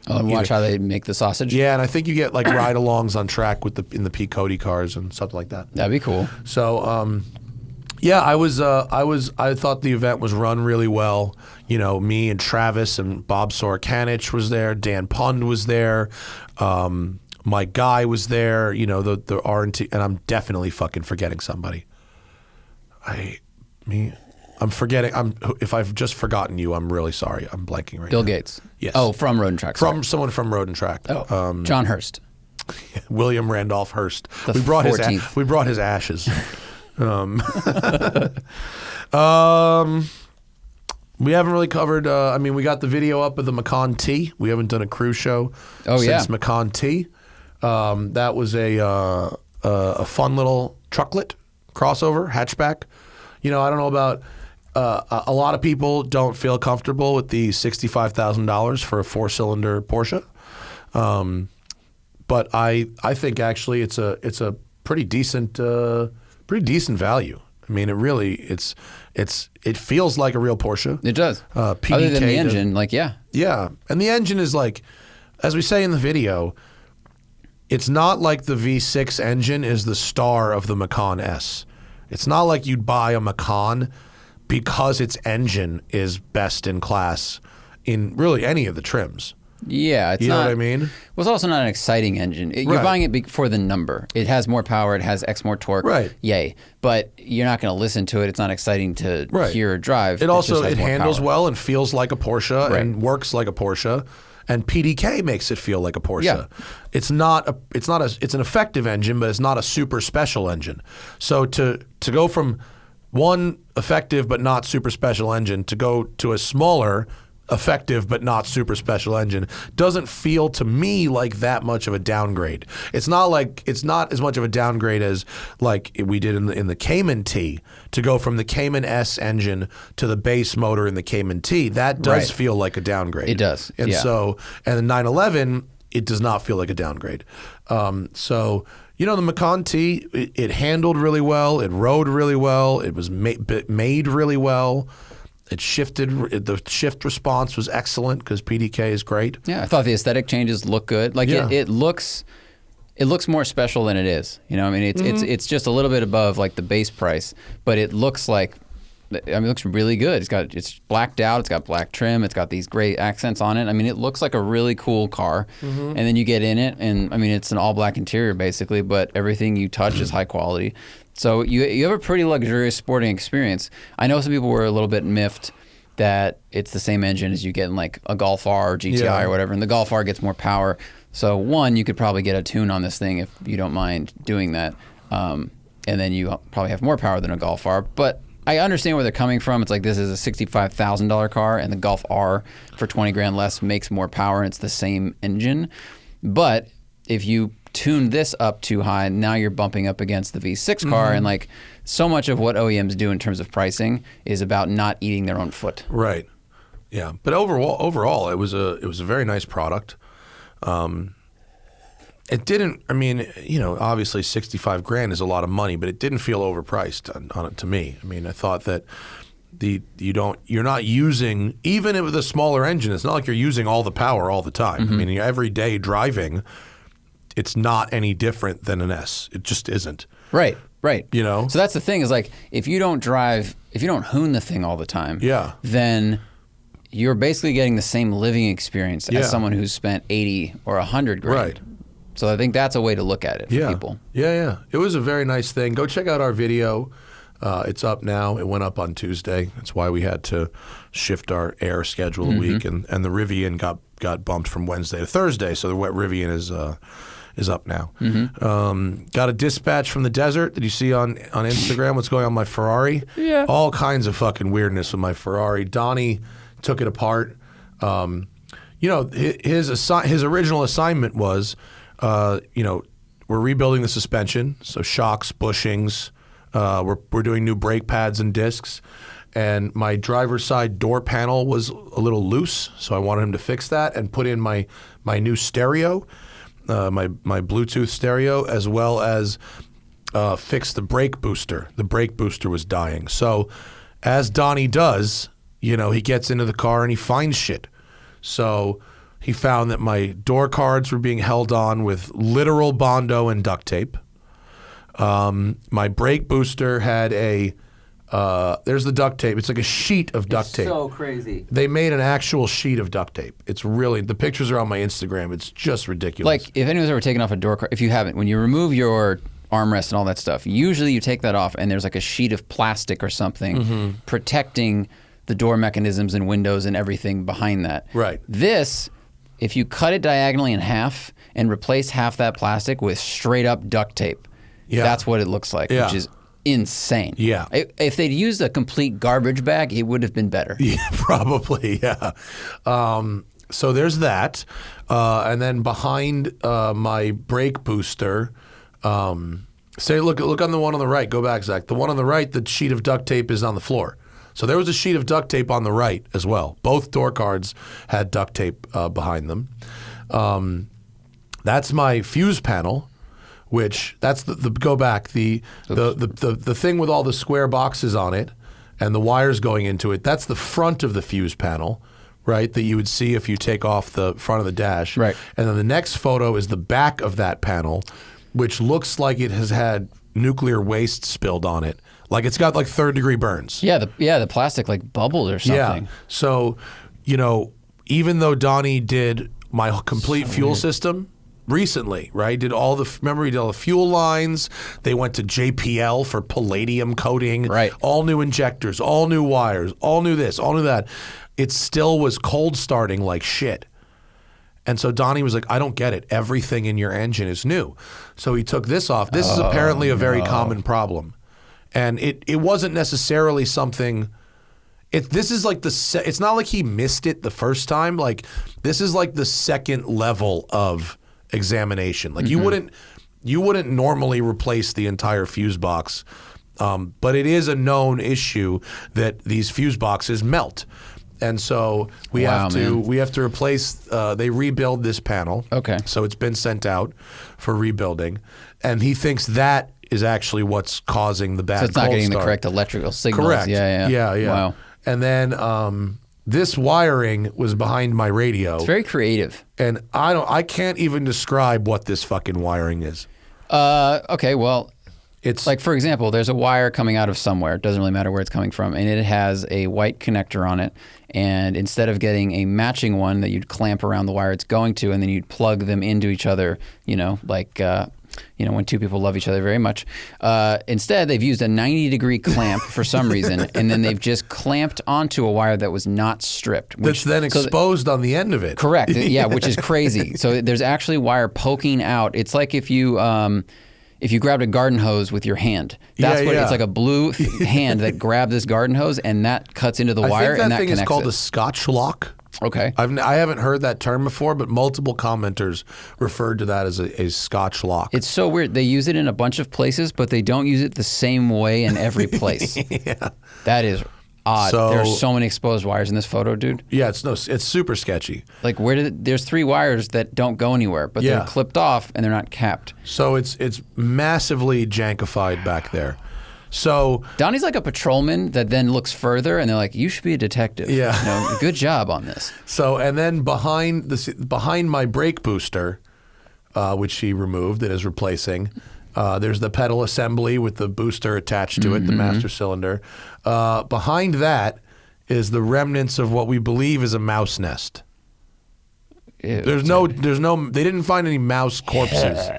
S2: and watch how they make the sausage?
S3: Yeah, and I think you get like ride-alongs on track with in the Peabody cars and something like that.
S2: That'd be cool.
S3: So, yeah, I thought the event was run really well. You know, me and Travis and Bob Sorokanich was there. Dan Pund was there. Mike Guy was there. You know, the R&T, and I'm definitely fucking forgetting somebody. I'm forgetting. If I've just forgotten you, I'm really sorry. I'm blanking right
S2: Bill
S3: now.
S2: Gates.
S3: Yes.
S2: Oh, from Road and Track.
S3: Someone from Road and Track.
S2: Oh, John Hurst.
S3: William Randolph Hearst.
S2: The
S3: We brought
S2: 14th.
S3: his ashes. We haven't really covered. We got the video up of the Macan T. We haven't done a cruise show since Macan T. That was a fun little trucklet crossover hatchback. You know, I don't know about a lot of people don't feel comfortable with the $65,000 for a 4-cylinder Porsche, but I think actually it's a pretty decent value. I mean, it feels like a real Porsche.
S2: It does.
S3: PDK
S2: Other than the engine,
S3: Yeah, and the engine is like, as we say in the video, it's not like the V6 engine is the star of the Macan S. It's not like you'd buy a Macan because its engine is best in class in really any of the trims.
S2: Yeah, it's
S3: You know
S2: not,
S3: what I mean?
S2: Well, it's also not an exciting engine. You're
S3: Right.
S2: buying it for the number. It has more power. It has X more torque.
S3: Right.
S2: Yay. But you're not going to listen to it. It's not exciting to hear or drive.
S3: It also
S2: just has more
S3: handles
S2: power.
S3: well and feels like a Porsche
S2: Right.
S3: and works like a Porsche. And PDK makes it feel like a Porsche.
S2: Yeah.
S3: It's an effective engine, but it's not a super special engine. So to go from one effective but not super special engine to go to a smaller effective but not super special engine doesn't feel to me like that much of a downgrade. It's not as much of a downgrade as like we did in the Cayman T, to go from the Cayman S engine to the base motor in the Cayman T. That does
S2: Right.
S3: feel like a downgrade.
S2: It does,
S3: And
S2: yeah.
S3: and the 911, it does not feel like a downgrade. So you know, the Macan T, it handled really well. It rode really well. It was made really well. It shifted. The shift response was excellent because PDK is great.
S2: Yeah, I thought the aesthetic changes look good. Like
S3: Yeah.
S2: it looks more special than it is. You know, I mean, it's just a little bit above like the base price, but it looks like it looks really good. It's blacked out. It's got black trim. It's got these gray accents on it. I mean, it looks like a really cool car. And then you get in it, and I mean, it's an all black interior basically, but everything you touch is high quality. So you have a pretty luxurious sporting experience. I know some people were a little bit miffed that it's the same engine as you get in like a Golf R or GTI or whatever, and the Golf R gets more power. So one, you could probably get a tune on this thing if you don't mind doing that. And then you probably have more power than a Golf R. But I understand where they're coming from. It's like this is a $65,000 car, and the Golf R for 20 grand less makes more power, and it's the same engine. But if you tune this up too high, now you're bumping up against the V6 car, and like so much of what OEMs do in terms of pricing is about not eating their own foot.
S3: Right. Yeah. But overall, it was a very nice product. It didn't. I mean, you know, obviously 65 grand is a lot of money, but it didn't feel overpriced on it to me. I mean, I thought that you're not using, even with a smaller engine, it's not like you're using all the power all the time. I mean, every day driving, it's not any different than an S. It just isn't.
S2: Right.
S3: You know.
S2: So that's the thing is like if you don't hoon the thing all the time, then you're basically getting the same living experience as someone who's spent 80 or 100 grand.
S3: Right.
S2: So I think that's a way to look at it for people.
S3: Yeah. It was a very nice thing. Go check out our video. It's up now. It went up on Tuesday. That's why we had to shift our air schedule a week, and the Rivian got bumped from Wednesday to Thursday. So the wet Rivian is up now. Got a dispatch from the desert. Did you see on Instagram what's going on with my Ferrari?
S2: Yeah.
S3: All kinds of fucking weirdness with my Ferrari. Donnie took it apart. You know, his original assignment was, you know, we're rebuilding the suspension, so shocks, bushings. We're doing new brake pads and discs. And my driver's side door panel was a little loose, so I wanted him to fix that and put in my new stereo, my Bluetooth stereo, as well as fix the brake booster. The brake booster was dying. So as Donnie does, you know, he gets into the car and he finds shit. So he found that my door cards were being held on with literal Bondo and duct tape. My brake booster had there's the duct tape. It's like a sheet of duct tape.
S2: So crazy.
S3: They made an actual sheet of duct tape. It's really, the pictures are on my Instagram. It's just ridiculous.
S2: Like if anyone's ever taken off a door card, if you haven't, when you remove your armrest and all that stuff, usually you take that off and there's like a sheet of plastic or something protecting the door mechanisms and windows and everything behind that.
S3: Right.
S2: This, if you cut it diagonally in half and replace half that plastic with straight up duct tape, that's what it looks like, which is insane.
S3: Yeah.
S2: If they'd used a complete garbage bag, it would have been better.
S3: Yeah, probably, yeah. So there's that. And then behind my brake booster, look on the one on the right. Go back, Zach. The one on the right, the sheet of duct tape is on the floor. So there was a sheet of duct tape on the right as well. Both door cards had duct tape behind them. That's my fuse panel, which that's the go back, the thing with all the square boxes on it and the wires going into it. That's the front of the fuse panel, right, that you would see if you take off the front of the dash.
S2: Right.
S3: And then the next photo is the back of that panel, which looks like it has had nuclear waste spilled on it. Like it's got like third-degree burns.
S2: Yeah, the plastic like bubbled or something.
S3: Yeah. So, you know, even though Donnie did my complete fuel system recently, right? Remember he did all the fuel lines. They went to JPL for palladium coating.
S2: Right.
S3: All new injectors, all new wires, all new this, all new that. It still was cold starting like shit. And so Donnie was like, I don't get it. Everything in your engine is new. So he took this off. This is apparently a very common problem. And it wasn't necessarily something. This is like it's not like he missed it the first time. Like this is like the second level of examination. Like you wouldn't normally replace the entire fuse box, but it is a known issue that these fuse boxes melt. And so we have to replace. They rebuild this panel. Okay. So it's been sent out for rebuilding, and he thinks that is actually what's causing the bad.
S2: So it's not getting
S3: start.
S2: the correct electrical signals.
S3: Correct.
S2: Yeah.
S3: Wow. And then this wiring was behind my radio.
S2: It's very creative.
S3: And I can't even describe what this fucking wiring is.
S2: Okay. Well,
S3: It's
S2: Like, for example, there's a wire coming out of somewhere. It doesn't really matter where it's coming from. And it has a white connector on it. And instead of getting a matching one that you'd clamp around the wire it's going to, and then you'd plug them into each other, like, when two people love each other very much. Instead, they've used a 90-degree clamp for some reason, and then they've just clamped onto a wire that was not stripped.
S3: That's then exposed on the end of it.
S2: Correct. Yeah, which is crazy. So there's actually wire poking out. It's like if you grabbed a garden hose with your hand. That's what it's like, a blue hand that grabbed this garden hose, and that cuts into the wire, and that
S3: thing
S2: connects
S3: is called
S2: it.
S3: a Scotch lock.
S2: Okay.
S3: I haven't heard that term before, but multiple commenters referred to that as a Scotch lock.
S2: It's so weird. They use it in a bunch of places, but they don't use it the same way in every place.
S3: Yeah.
S2: That is odd.
S3: So-
S2: there are so many exposed wires in this photo, dude.
S3: Yeah, it's super sketchy.
S2: Like, there's 3 wires that don't go anywhere, but they're clipped off and they're not capped.
S3: So it's massively jankified back there. So
S2: Donnie's like a patrolman that then looks further, and they're like, "You should be a detective."
S3: Yeah.
S2: Good job on this.
S3: So, and then behind my brake booster, which she removed and is replacing, there's the pedal assembly with the booster attached to it, the master cylinder. Behind that is the remnants of what we believe is a mouse nest.
S2: Ew,
S3: There's no, they didn't find any mouse corpses,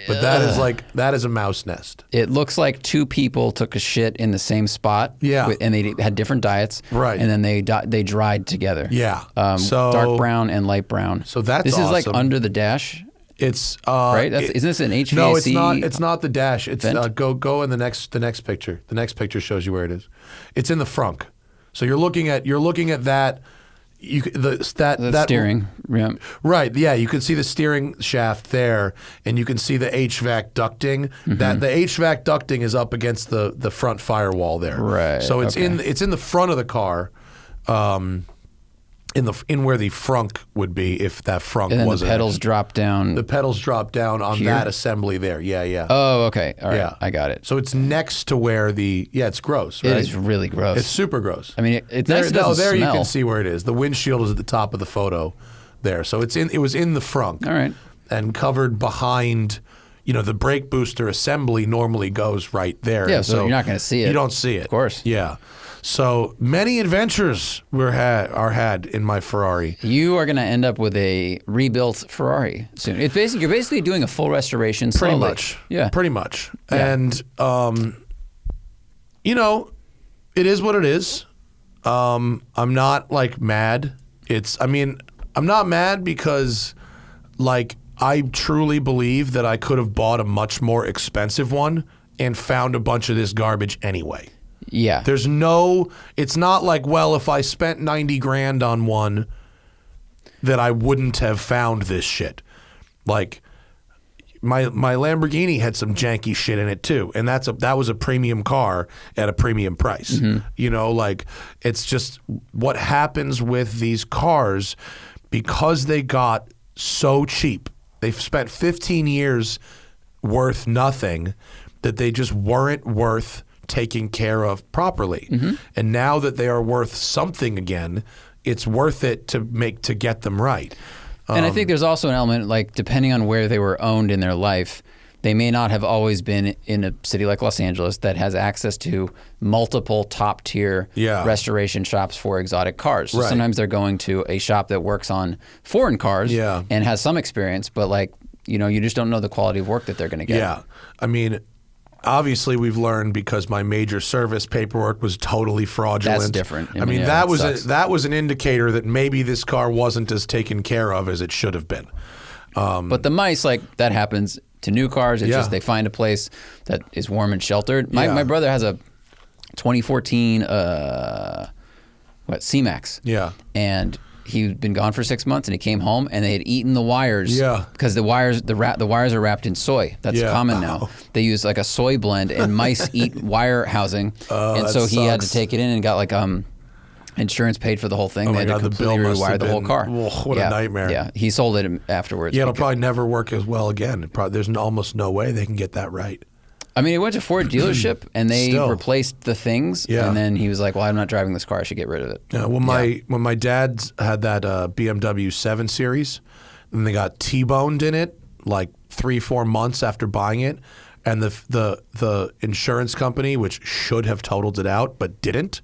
S3: but that is a mouse nest.
S2: It looks like 2 people took a shit in the same spot.
S3: Yeah.
S2: And they had different diets.
S3: Right.
S2: And then they dried together.
S3: Yeah.
S2: So dark brown and light brown.
S3: So that's
S2: This is like
S3: awesome.
S2: under the dash,
S3: It's
S2: right? Isn't this an HVAC?
S3: No, it's not. It's not the dash. It's
S2: vent?
S3: go in the next picture. The next picture shows you where it is. It's in the frunk. So you're looking at that. That
S2: steering. Yeah.
S3: Right. Yeah. You can see the steering shaft there, and you can see the HVAC ducting. That the HVAC ducting is up against the front firewall there.
S2: Right.
S3: So it's in the front of the car. In where the frunk would be if that frunk
S2: And then
S3: wasn't.
S2: the pedals drop down.
S3: The pedals drop down on
S2: Here?
S3: that assembly there. Yeah, yeah.
S2: Oh, okay. All right.
S3: Yeah.
S2: I got it.
S3: So it's next to where it's gross, right?
S2: It is really gross.
S3: It's super gross.
S2: I mean, it's nice it doesn't
S3: there you
S2: smell.
S3: can see where it is. The windshield is at the top of the photo there. So it was in the frunk.
S2: All right.
S3: And covered behind, the brake booster assembly normally goes right there.
S2: Yeah,
S3: And
S2: so you're not gonna see it.
S3: You don't see it.
S2: Of course.
S3: Yeah. So many adventures are had in my Ferrari.
S2: You are going to end up with a rebuilt Ferrari soon. You're basically doing a full restoration slowly.
S3: Pretty much.
S2: Yeah.
S3: Pretty much.
S2: Yeah.
S3: And, it is what it is. I'm not mad. I'm not mad because I truly believe that I could have bought a much more expensive one and found a bunch of this garbage anyway.
S2: Yeah.
S3: It's not like, well, if I spent 90 grand on one that I wouldn't have found this shit. Like my Lamborghini had some janky shit in it too. And that was a premium car at a premium price. It's just what happens with these cars because they got so cheap. They've spent 15 years worth nothing that they just weren't worth taken care of properly. And now that they are worth something again, it's worth it to get them right.
S2: And I think there's also an element, depending on where they were owned in their life, they may not have always been in a city like Los Angeles that has access to multiple top-tier restoration shops for exotic cars. So sometimes they're going to a shop that works on foreign cars and has some experience, but you just don't know the quality of work that they're going to get.
S3: Yeah. I mean, obviously, we've learned because my major service paperwork was totally fraudulent.
S2: That's different.
S3: I mean, that was an indicator that maybe this car wasn't as taken care of as it should have been.
S2: But the mice, that happens to new cars. It's just they find a place that is warm and sheltered. My brother has a 2014 C-Max.
S3: Yeah.
S2: And he'd been gone for 6 months, and he came home, and they had eaten the wires.
S3: Yeah.
S2: Because the wires are wrapped in soy. That's common now. They use a soy blend, and mice eat wire housing. And so he had to take it in and got insurance paid for the whole thing.
S3: Oh
S2: they
S3: my
S2: had
S3: God,
S2: to
S3: the bill
S2: completely
S3: must
S2: rewire
S3: have
S2: the whole
S3: been-
S2: car.
S3: Whoa, what a nightmare.
S2: Yeah, he sold it afterwards.
S3: Yeah, it'll probably never work as well again. There's almost no way they can get that right.
S2: I mean, he went to Ford dealership, and they
S3: Still.
S2: replaced the things, and then he was like, well, I'm not driving this car. I should get rid of it.
S3: Yeah, when my dad had that BMW 7 Series, and they got T-boned in it 3-4 months after buying it, and the insurance company, which should have totaled it out but didn't,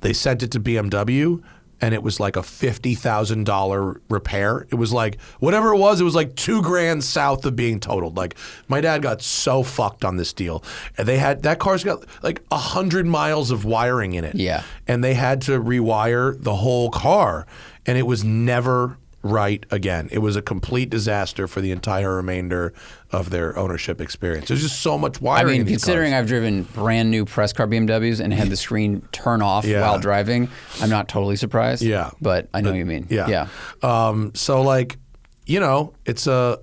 S3: they sent it to BMW. And it was like a $50,000 repair. It was like, whatever it was like $2,000 south of being totaled. Like, my dad got so fucked on this deal. And that car's got like 100 miles of wiring in it.
S2: Yeah.
S3: And they had to rewire the whole car. And it was never right again. It was a complete disaster for the entire remainder of their ownership experience. There's just so much wiring.
S2: I mean,
S3: in these
S2: considering
S3: cars.
S2: I've driven brand new press car BMWs and had the screen turn off while driving, I'm not totally surprised.
S3: Yeah,
S2: but I know what you mean.
S3: Yeah. So like, it's a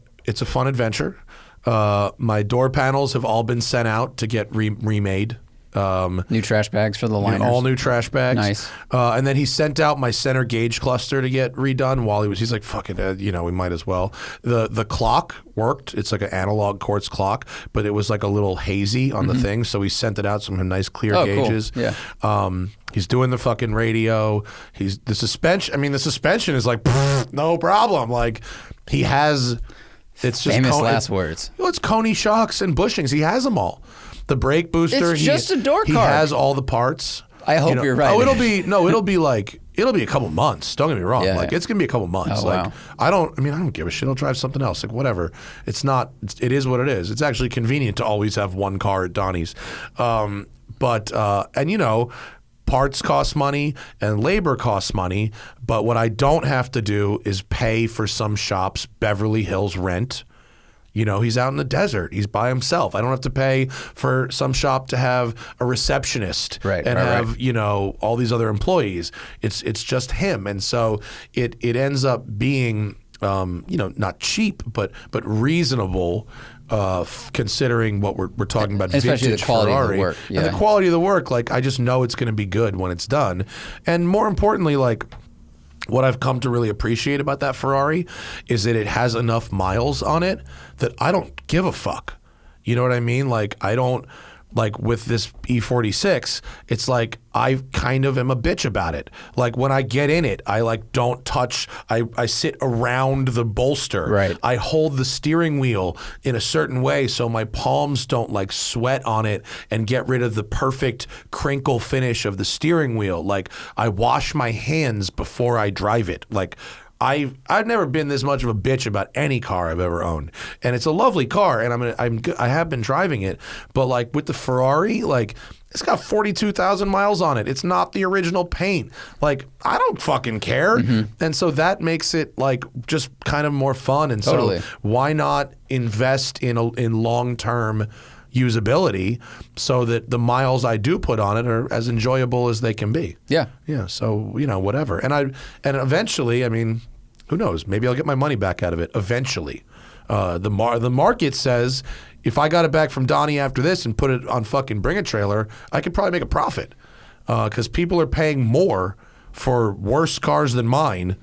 S3: fun adventure. My door panels have all been sent out to get remade.
S2: New trash bags for the liners.
S3: All new trash bags.
S2: Nice.
S3: And then he sent out my center gauge cluster to get redone while he's like, fuck it, we might as well. The clock worked. It's like an analog quartz clock, but it was like a little hazy on the thing. So he sent it out some nice clear gauges.
S2: Cool. Yeah.
S3: He's doing the fucking radio. The suspension is like, no problem. Like he has, it's just
S2: famous last words.
S3: It's Coney shocks and bushings. He has them all. The brake booster.
S2: It's just a door card.
S3: He has all the parts.
S2: I hope you're right.
S3: Oh, it'll be a couple months. Don't get me wrong.
S2: Yeah,
S3: it's gonna be a couple months.
S2: Oh, wow.
S3: I don't give a shit. I'll drive something else. Like whatever. It is what it is. It's actually convenient to always have one car at Donnie's. Parts cost money and labor costs money. But what I don't have to do is pay for some shop's Beverly Hills rent. He's out in the desert. He's by himself. I don't have to pay for some shop to have a receptionist and all these other employees. It's just him. And so it ends up being, not cheap, but reasonable considering what we're talking about,
S2: especially
S3: vintage
S2: the quality
S3: Ferrari.
S2: of the work. Yeah.
S3: And the quality of the work, like I just know it's going to be good when it's done. And more importantly, like, what I've come to really appreciate about that Ferrari is that it has enough miles on it that I don't give a fuck. You know what I mean? Like, I don't, like with this E46, it's like I kind of am a bitch about it. Like when I get in it, I like don't touch, I sit around the bolster.
S2: Right.
S3: I hold the steering wheel in a certain way so my palms don't like sweat on it and get rid of the perfect crinkle finish of the steering wheel. Like I wash my hands before I drive it. Like I've never been this much of a bitch about any car I've ever owned, and it's a lovely car, and I have been driving it, but like with the Ferrari, like it's got 42,000 miles on it. It's not the original paint. Like I don't fucking care, and so that makes it like just kind of more fun. And
S2: Totally.
S3: So why not invest in long-term usability so that the miles I do put on it are as enjoyable as they can be.
S2: Yeah.
S3: Yeah. So, whatever. And eventually, who knows? Maybe I'll get my money back out of it eventually. The market says if I got it back from Donnie after this and put it on fucking Bring a Trailer, I could probably make a profit because people are paying more for worse cars than mine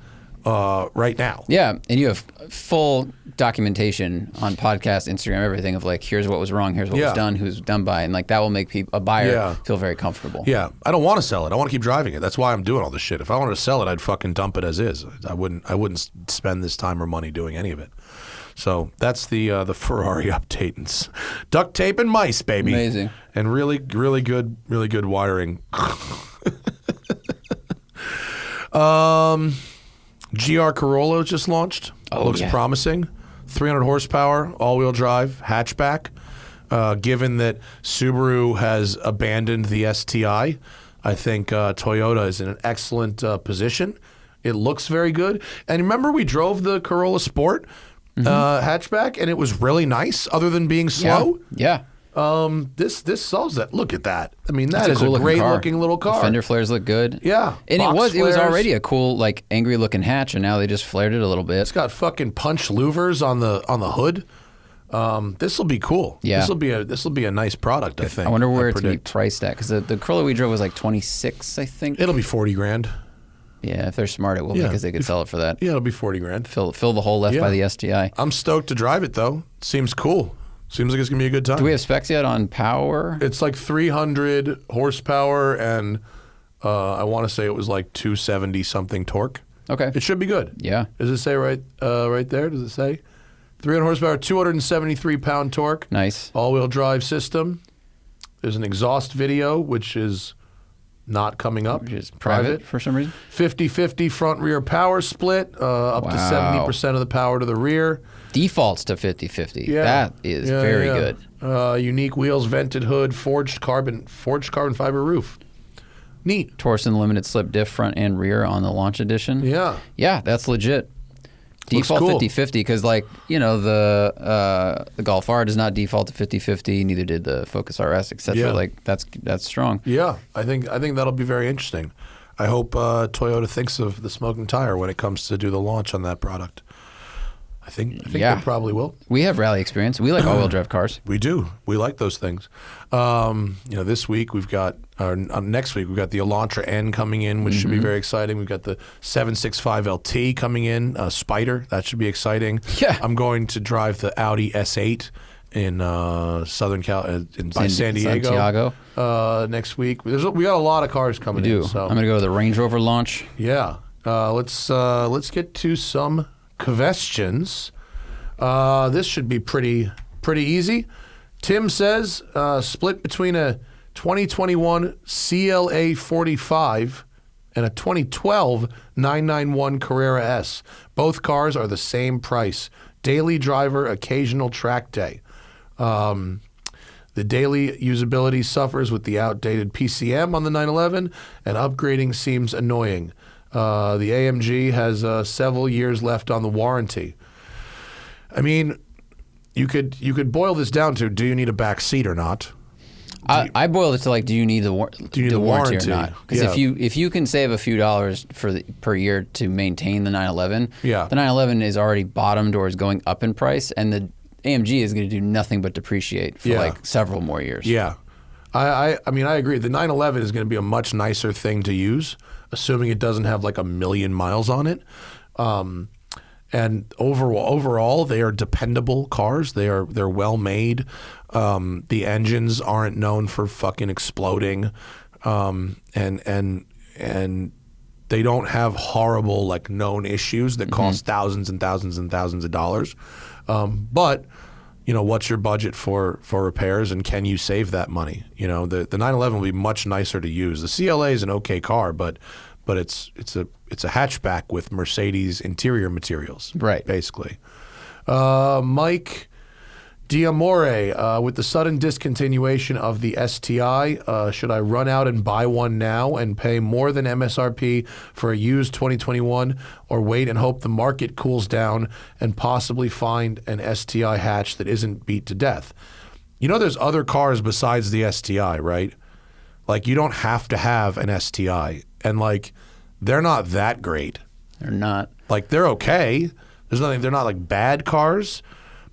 S3: right now.
S2: Yeah, and you have full documentation on podcast, Instagram, everything of like, here's what was wrong, here's what was done, who's done by, and like that will make a buyer feel very comfortable.
S3: Yeah, I don't want to sell it. I want to keep driving it. That's why I'm doing all this shit. If I wanted to sell it, I'd fucking dump it as is. I wouldn't spend this time or money doing any of it. So that's the Ferrari update. And duct tape and mice, baby.
S2: Amazing.
S3: And really good wiring. GR Corolla just launched. Looks promising. 300 horsepower, all-wheel drive, hatchback. Given that Subaru has abandoned the STI, I think Toyota is in an excellent position. It looks very good. And remember we drove the Corolla Sport hatchback, and it was really nice other than being slow?
S2: Yeah.
S3: This solves that. Look at that. That is
S2: cool
S3: a great looking little car.
S2: The fender flares look good.
S3: Yeah.
S2: And
S3: Box
S2: it was
S3: flares.
S2: already a cool, like angry looking hatch, and now they just flared it a little bit.
S3: It's got fucking punch louvers on the hood. This will be cool.
S2: Yeah.
S3: This will be a nice product, I think.
S2: I wonder where it's going to be priced at, because the Corolla we drove was like 26, I think.
S3: It'll be $40,000.
S2: Yeah, if they're smart, it will, because they could sell it for that.
S3: Yeah, it'll be $40,000.
S2: Fill the hole left by the STI.
S3: I'm stoked to drive it though. Seems cool. Seems like it's gonna be a good time.
S2: Do we have specs yet on power?
S3: It's like 300 horsepower, and I want to say it was like 270 something torque.
S2: Okay.
S3: It should be good.
S2: Yeah.
S3: Does it say right there? Does it say 300 horsepower, 273-pound torque.
S2: Nice.
S3: All-wheel drive system. There's an exhaust video, which is not coming up.
S2: Which is private for some reason.
S3: 50-50 front-rear power split, up to 70% of the power to the rear.
S2: Defaults to 50-50.
S3: Yeah.
S2: That is very good.
S3: Unique wheels, vented hood, forged carbon fiber roof. Neat.
S2: Torsen limited slip diff front and rear on the launch edition.
S3: Yeah.
S2: Yeah, that's legit.
S3: Looks
S2: Default
S3: cool.
S2: 50-50 because, like, you know, the Golf R does not default to 50-50. Neither did the Focus RS, etc.
S3: Yeah.
S2: Like that's strong.
S3: Yeah, I think that'll be very interesting. I hope Toyota thinks of the smoking tire when it comes to do the launch on that product. I think they probably will.
S2: We have rally experience. We like all-wheel drive cars.
S3: We do. We like those things. This week we've got, next week we've got the Elantra N coming in, which should be very exciting. We've got the 765 LT coming in, Spider. That should be exciting.
S2: Yeah.
S3: I'm going to drive the Audi S8 in Southern Cal, by San Diego.
S2: Santiago.
S3: Next week. We got a lot of cars coming
S2: We do.
S3: in. So
S2: I'm going to go to the Range Rover launch.
S3: yeah. Let's get to some questions. This should be pretty easy. Tim says split between a 2021 CLA 45 and a 2012 991 Carrera S. Both cars are the same price. Daily driver, occasional track day. The daily usability suffers with the outdated PCM on the 911, and upgrading seems annoying. The AMG has several years left on the warranty. I mean, you could boil this down to, do you need a back seat or not?
S2: I boiled it to, like, do you need the warranty or not? Because if you can save a few dollars per year to maintain the 911, the 911 is already bottomed or is going up in price, and the AMG is going to do nothing but depreciate for like several more years.
S3: Yeah. I mean, I agree. The 911 is going to be a much nicer thing to use, assuming it doesn't have like 1 million miles on it. And overall, they are dependable cars. They're well made. The engines aren't known for fucking exploding, and they don't have horrible like known issues that cost thousands and thousands and thousands of dollars. But you know, what's your budget for repairs, and can you save that money? You know, the 911 will be much nicer to use. The CLA is an okay car, but it's a hatchback with Mercedes interior materials,
S2: right?
S3: Basically. Mike Diamore, with the sudden discontinuation of the STI, should I run out and buy one now and pay more than MSRP for a used 2021, or wait and hope the market cools down and possibly find an STI hatch that isn't beat to death? You know, there's other cars besides the STI, right? Like, you don't have to have an STI, and like, they're not that great.
S2: They're not.
S3: Like, they're okay. There's nothing. They're not like bad cars.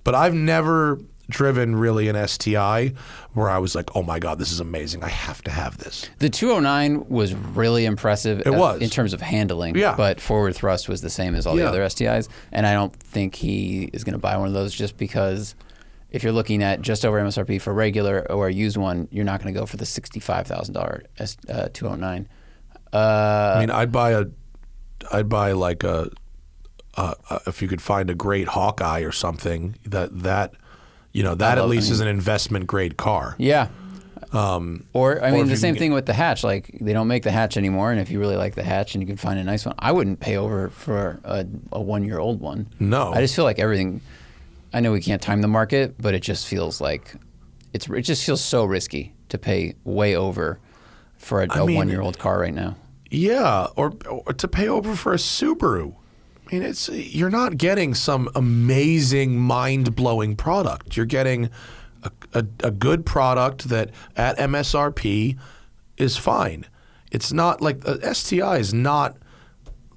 S3: But I've never driven really an STI where I was like, oh my God, this is amazing. I have to have this.
S2: The 209 was really impressive.
S3: It was.
S2: In terms of handling.
S3: Yeah.
S2: But forward thrust was the same as all the other STIs. And I don't think he is going to buy one of those, just because if you're looking at just over MSRP for regular or a used one, you're not going to go for the $65,000 209.
S3: I mean, I'd buy like if you could find a great Hawkeye or something, that at least is an investment grade car.
S2: Yeah. Or I mean, the same thing with the hatch. Like, they don't make the hatch anymore, and if you really like the hatch and you can find a nice one, I wouldn't pay over for a 1-year-old one. No. I just feel like everything. I know we can't time the market, but it just feels like it just feels so risky to pay way over for a 1-year-old car right now. Yeah, or to pay over for a Subaru. I mean, you're not getting some amazing, mind-blowing product. You're getting a good product that at MSRP is fine. It's not like the STI is not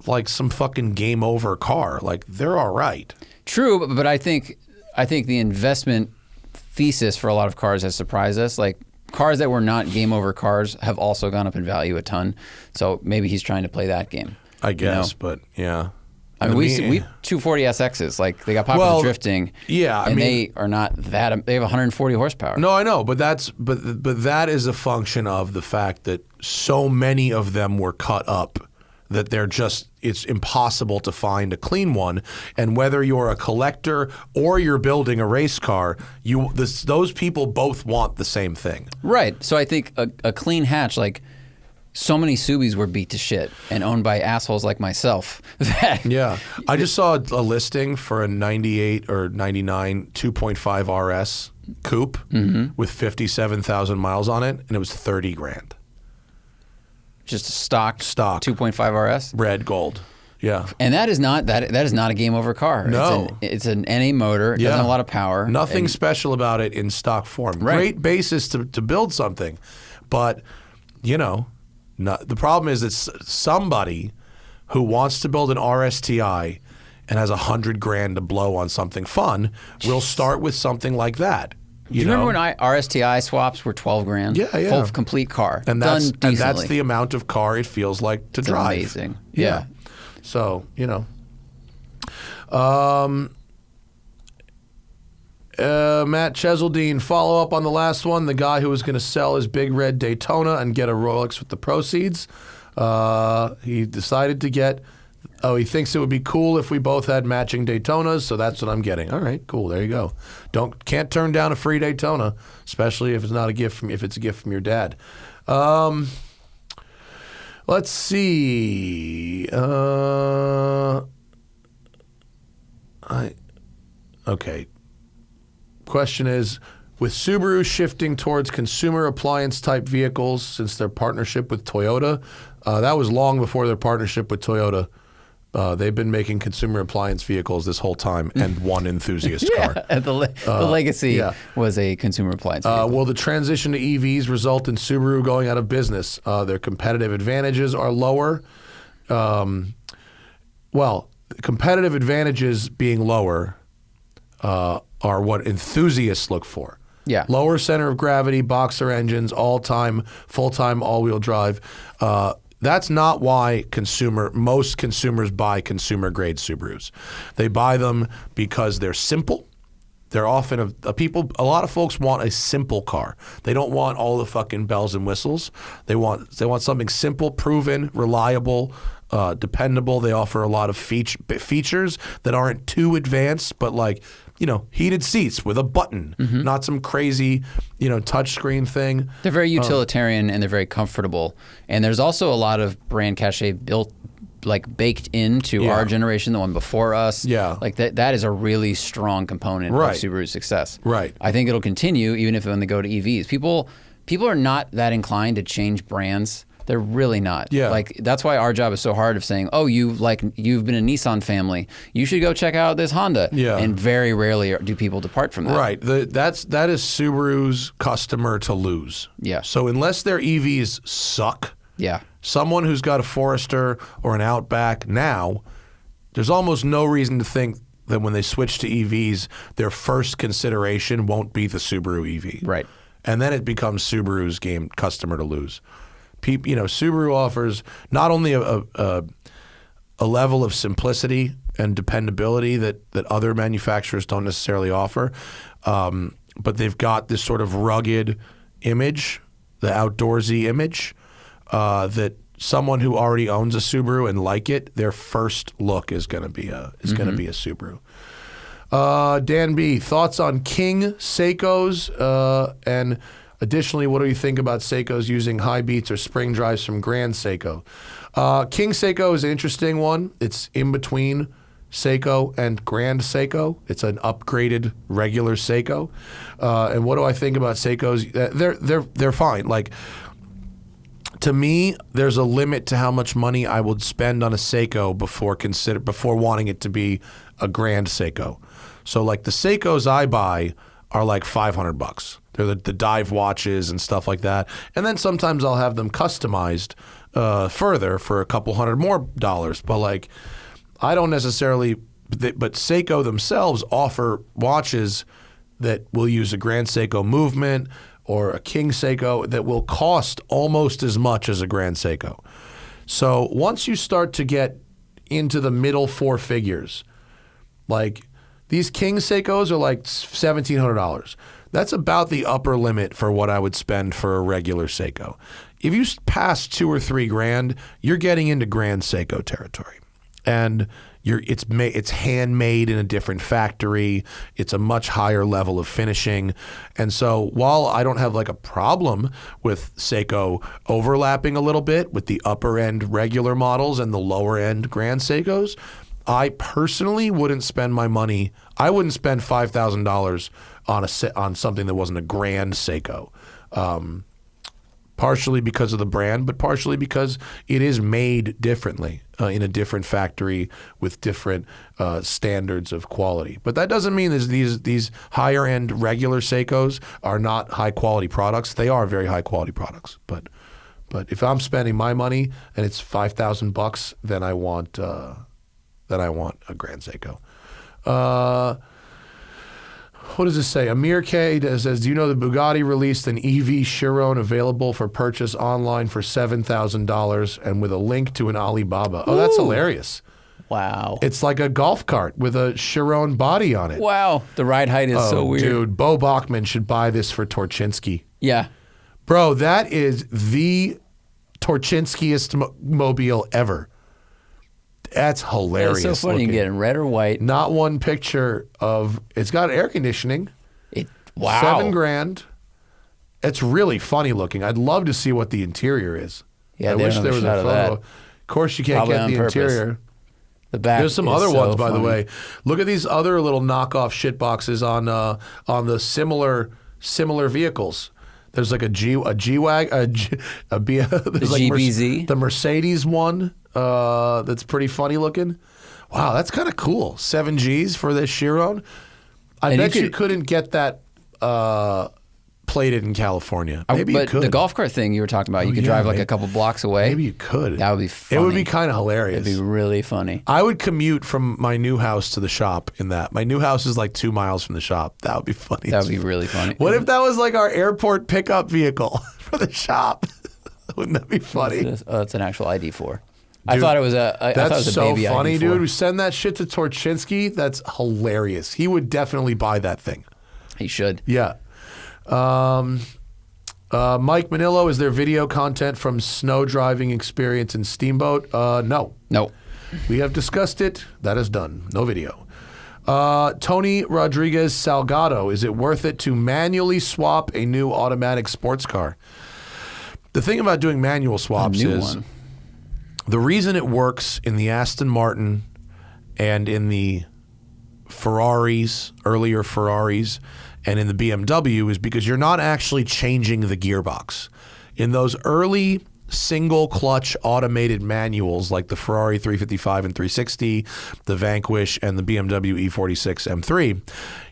S2: like some fucking game over car. Like, they're all right. True, but I think the investment thesis for a lot of cars has surprised us. Like, cars that were not game over cars have also gone up in value a ton. So maybe he's trying to play that game. I guess, but yeah. I mean, we 240 SXs, like, they got popular drifting. Yeah, and they are not that. They have 140 horsepower. No, I know, but that is a function of the fact that so many of them were cut up
S3: that it's impossible to find a clean one. And whether you're a collector or you're building a race car, those people both want the same thing.
S2: Right. So I think a clean hatch, like so many Subis were beat to shit and owned by assholes like myself.
S3: Yeah. I just saw a listing for a 98 or 99 2.5 RS coupe with 57,000 miles on it, and it was $30,000.
S2: Just a stock 2.5 RS?
S3: Red gold. Yeah.
S2: And that is not a game over car.
S3: No.
S2: It's an NA motor. It doesn't have a lot of power.
S3: Nothing special about it in stock form.
S2: Right.
S3: Great basis to build something. But, the problem is it's somebody who wants to build an RSTI and has $100,000 to blow on something fun will start with something like that.
S2: Do you remember when RSTI swaps were $12,000?
S3: Yeah.
S2: Full complete car.
S3: And
S2: that's
S3: the amount of car it feels like to drive.
S2: Amazing.
S3: Yeah. So, Matt Cheseldine, follow up on the last one. The guy who was going to sell his big red Daytona and get a Rolex with the proceeds. He decided to get... Oh, he thinks it would be cool if we both had matching Daytonas, so that's what I'm getting. All right, cool. There you go. Can't turn down a free Daytona, especially if it's not a gift if it's a gift from your dad. Let's see. Okay. Question is, with Subaru shifting towards consumer appliance type vehicles since their partnership with Toyota, that was long before their partnership with Toyota. They've been making consumer appliance vehicles this whole time, and one enthusiast car.
S2: The legacy was a consumer appliance vehicle.
S3: Will the transition to EVs result in Subaru going out of business? Their competitive advantages are lower. Competitive advantages being lower are what enthusiasts look for.
S2: Yeah.
S3: Lower center of gravity, boxer engines, all-time, full-time, all-wheel drive. That's not why most consumers buy consumer-grade Subarus. They buy them because they're simple. They're often a lot of folks want a simple car. They don't want all the fucking bells and whistles. They want something simple, proven, reliable, dependable. They offer a lot of features that aren't too advanced, but heated seats with a button, not some crazy, touchscreen thing.
S2: They're very utilitarian and they're very comfortable. And there's also a lot of brand cachet baked into our generation, the one before us.
S3: Yeah.
S2: That is a really strong component of Subaru's success.
S3: Right.
S2: I think it'll continue even if when they go to EVs. People are not that inclined to change brands. They're really not.
S3: Yeah.
S2: That's why our job is so hard of saying, oh, you've been a Nissan family. You should go check out this Honda.
S3: Yeah.
S2: And very rarely do people depart from that.
S3: Right. That is Subaru's customer to lose.
S2: Yeah.
S3: So unless their EVs suck,
S2: Yeah.
S3: someone who's got a Forester or an Outback now, there's almost no reason to think that when they switch to EVs, their first consideration won't be the Subaru EV.
S2: Right.
S3: And then it becomes Subaru's customer to lose. Subaru offers not only a level of simplicity and dependability that other manufacturers don't necessarily offer, but they've got this sort of rugged image, the outdoorsy image, that someone who already owns a Subaru and like it, their first look is going to be a Subaru. Dan B, thoughts on King Seikos and additionally, what do you think about Seikos using high beats or spring drives from Grand Seiko? King Seiko is an interesting one. It's in between Seiko and Grand Seiko. It's an upgraded regular Seiko. And what do I think about Seikos? They're fine. To me, there's a limit to how much money I would spend on a Seiko before wanting it to be a Grand Seiko. So the Seikos I buy are $500. They're the dive watches and stuff like that. And then sometimes I'll have them customized further for a couple $100 more. But I don't necessarily, but Seiko themselves offer watches that will use a Grand Seiko movement or a King Seiko that will cost almost as much as a Grand Seiko. So once you start to get into the middle four figures, these King Seikos are $1,700. That's about the upper limit for what I would spend for a regular Seiko. if you pass 2 or 3 grand, you're getting into Grand Seiko territory, and it's handmade in a different factory. It's a much higher level of finishing, and so while I don't have like a problem with Seiko overlapping a little bit with the upper end regular models and the lower end Grand Seikos, I personally wouldn't spend my money. I wouldn't spend $5,000 on something that wasn't a Grand Seiko. Partially because of the brand, but partially because it is made differently in a different factory with different standards of quality. But that doesn't mean these higher end regular Seikos are not high quality products. They are very high quality products. But if I'm spending my money and it's $5,000, then I want a Grand Seiko. What does it say? Amir K says, do you know the Bugatti released an EV Chiron available for purchase online for $7,000 and with a link to an Alibaba? Oh, that's hilarious.
S2: Wow.
S3: It's like a golf cart with a Chiron body on it.
S2: Wow. The ride height is so weird.
S3: Dude, Bo Bachman should buy this for Torchinsky.
S2: Yeah.
S3: Bro, that is the Torchinskiest mobile ever. That's hilarious.
S2: It's so funny. You can get it in red or white.
S3: Not one picture of. It's got air conditioning.
S2: Wow.
S3: $7,000. It's really funny looking. I'd love to see what the interior is.
S2: Yeah,
S3: I wish there was a photo. Of course, you can't get the interior.
S2: The back.
S3: There's some other ones, by the way. Look at these other little knockoff shit boxes on the similar vehicles. There's like a G-Wag, there's like
S2: GBZ.
S3: The Mercedes one that's pretty funny looking. Wow, that's kind of cool. 7 Gs for this Chiron. I bet you couldn't get that plated in California. Maybe you could.
S2: The golf cart thing you were talking about, you could drive like a couple blocks away.
S3: Maybe you could.
S2: That would be funny.
S3: It would be kind of hilarious.
S2: It'd be really funny.
S3: I would commute from my new house to the shop in that. My new house is like 2 miles from the shop. That would be funny.
S2: That would be really funny.
S3: What if that was like our airport pickup vehicle for the shop? Wouldn't that be funny?
S2: That's an actual ID4.
S3: Dude,
S2: I thought it was a baby ID4.
S3: That's so funny, dude. We send that shit to Torchinsky. That's hilarious. He would definitely buy that thing.
S2: He should.
S3: Yeah. Mike Manillo, is there video content from snow driving experience in Steamboat? No.
S2: No.
S3: We have discussed it. That is done. No video. Tony Rodriguez Salgado, is it worth it to manually swap a new automatic sports car? The thing about doing manual swaps is the reason it works in the Aston Martin and in the Ferraris, earlier Ferraris, and in the BMW is because you're not actually changing the gearbox. In those early single clutch automated manuals like the Ferrari 355 and 360, the Vanquish, and the BMW E46 M3,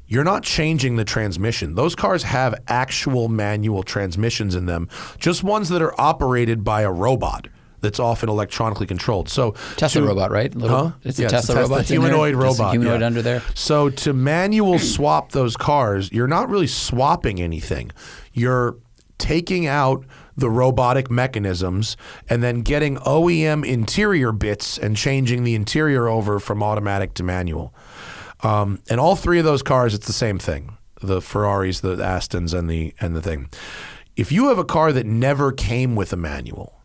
S3: you're not changing the transmission. Those cars have actual manual transmissions in them, just ones that are operated by a robot that's often electronically controlled. So
S2: Tesla robot, right? It's a Tesla robot.
S3: It's a humanoid robot.
S2: There's a humanoid under there.
S3: So to manual swap those cars, you're not really swapping anything. You're taking out the robotic mechanisms and then getting OEM interior bits and changing the interior over from automatic to manual. And all 3 of those cars, it's the same thing. The Ferraris, the Astons, and the thing. If you have a car that never came with a manual,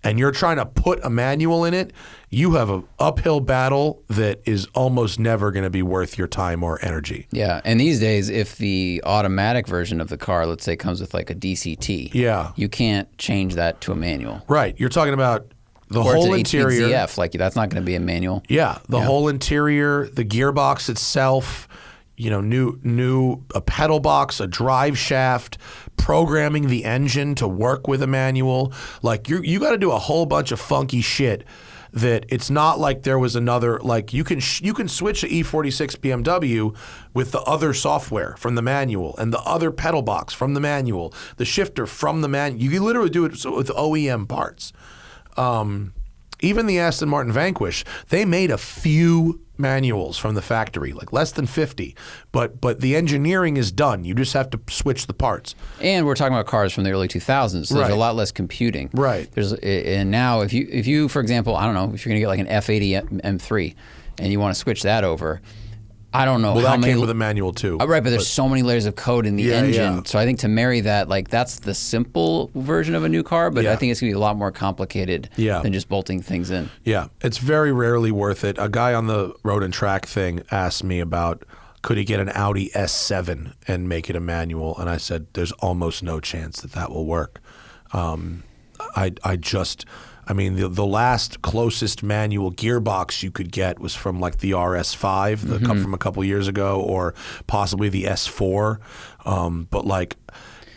S3: and you're trying to put a manual in it, you have an uphill battle that is almost never going to be worth your time or energy.
S2: Yeah, and these days, if the automatic version of the car, let's say, comes with like a DCT, you can't change that to a manual.
S3: Right. You're talking about the whole interior.
S2: HPZF, like that's not going to be a manual.
S3: Yeah, the whole interior, the gearbox itself, a pedal box, a drive shaft, programming the engine to work with a manual. Like you got to do a whole bunch of funky shit that it's not like there was another, like you can switch to E46 BMW with the other software from the manual and the other pedal box from the manual, the shifter from the manual. You can literally do it with OEM parts. Even the Aston Martin Vanquish, they made a few manuals from the factory, like less than 50, but the engineering is done. You just have to switch the parts.
S2: And we're talking about cars from the early 2000s, so there's a lot less computing.
S3: Right.
S2: And now if you, for example, I don't know, if you're going to get like an F80 M3 and you want to switch that over, I don't know
S3: Well,
S2: how
S3: that
S2: many.
S3: came with a manual too.
S2: Right, but there's so many layers of code in the engine.
S3: Yeah.
S2: So I think to marry that, like that's the simple version of a new car, but I think it's going to be a lot more complicated than just bolting things in.
S3: Yeah, it's very rarely worth it. A guy on the Road and Track thing asked me about could he get an Audi S7 and make it a manual, and I said there's almost no chance that will work. I mean, the last closest manual gearbox you could get was from like the RS5 that come from a couple years ago, or possibly the S4. But like,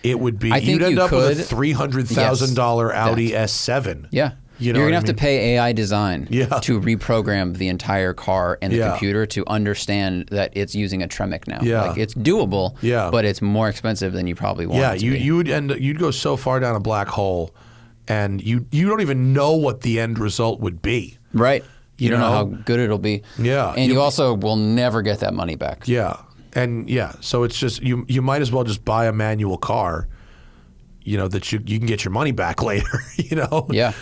S3: it would be you'd end up with a $300,000 Audi S7.
S2: Yeah.
S3: You know
S2: You're gonna have to pay AI design
S3: Yeah.
S2: to reprogram the entire car and the computer to understand that it's using a Tremec now.
S3: Yeah.
S2: Like, it's doable, but it's more expensive than you probably want.
S3: Yeah,
S2: it to be.
S3: you'd go so far down a black hole, and you don't even know what the end result would be.
S2: Right. You don't know how good it'll be.
S3: Yeah.
S2: And you also will never get that money back.
S3: Yeah. And so it's just you might as well just buy a manual car, that you can get your money back later,
S2: Yeah.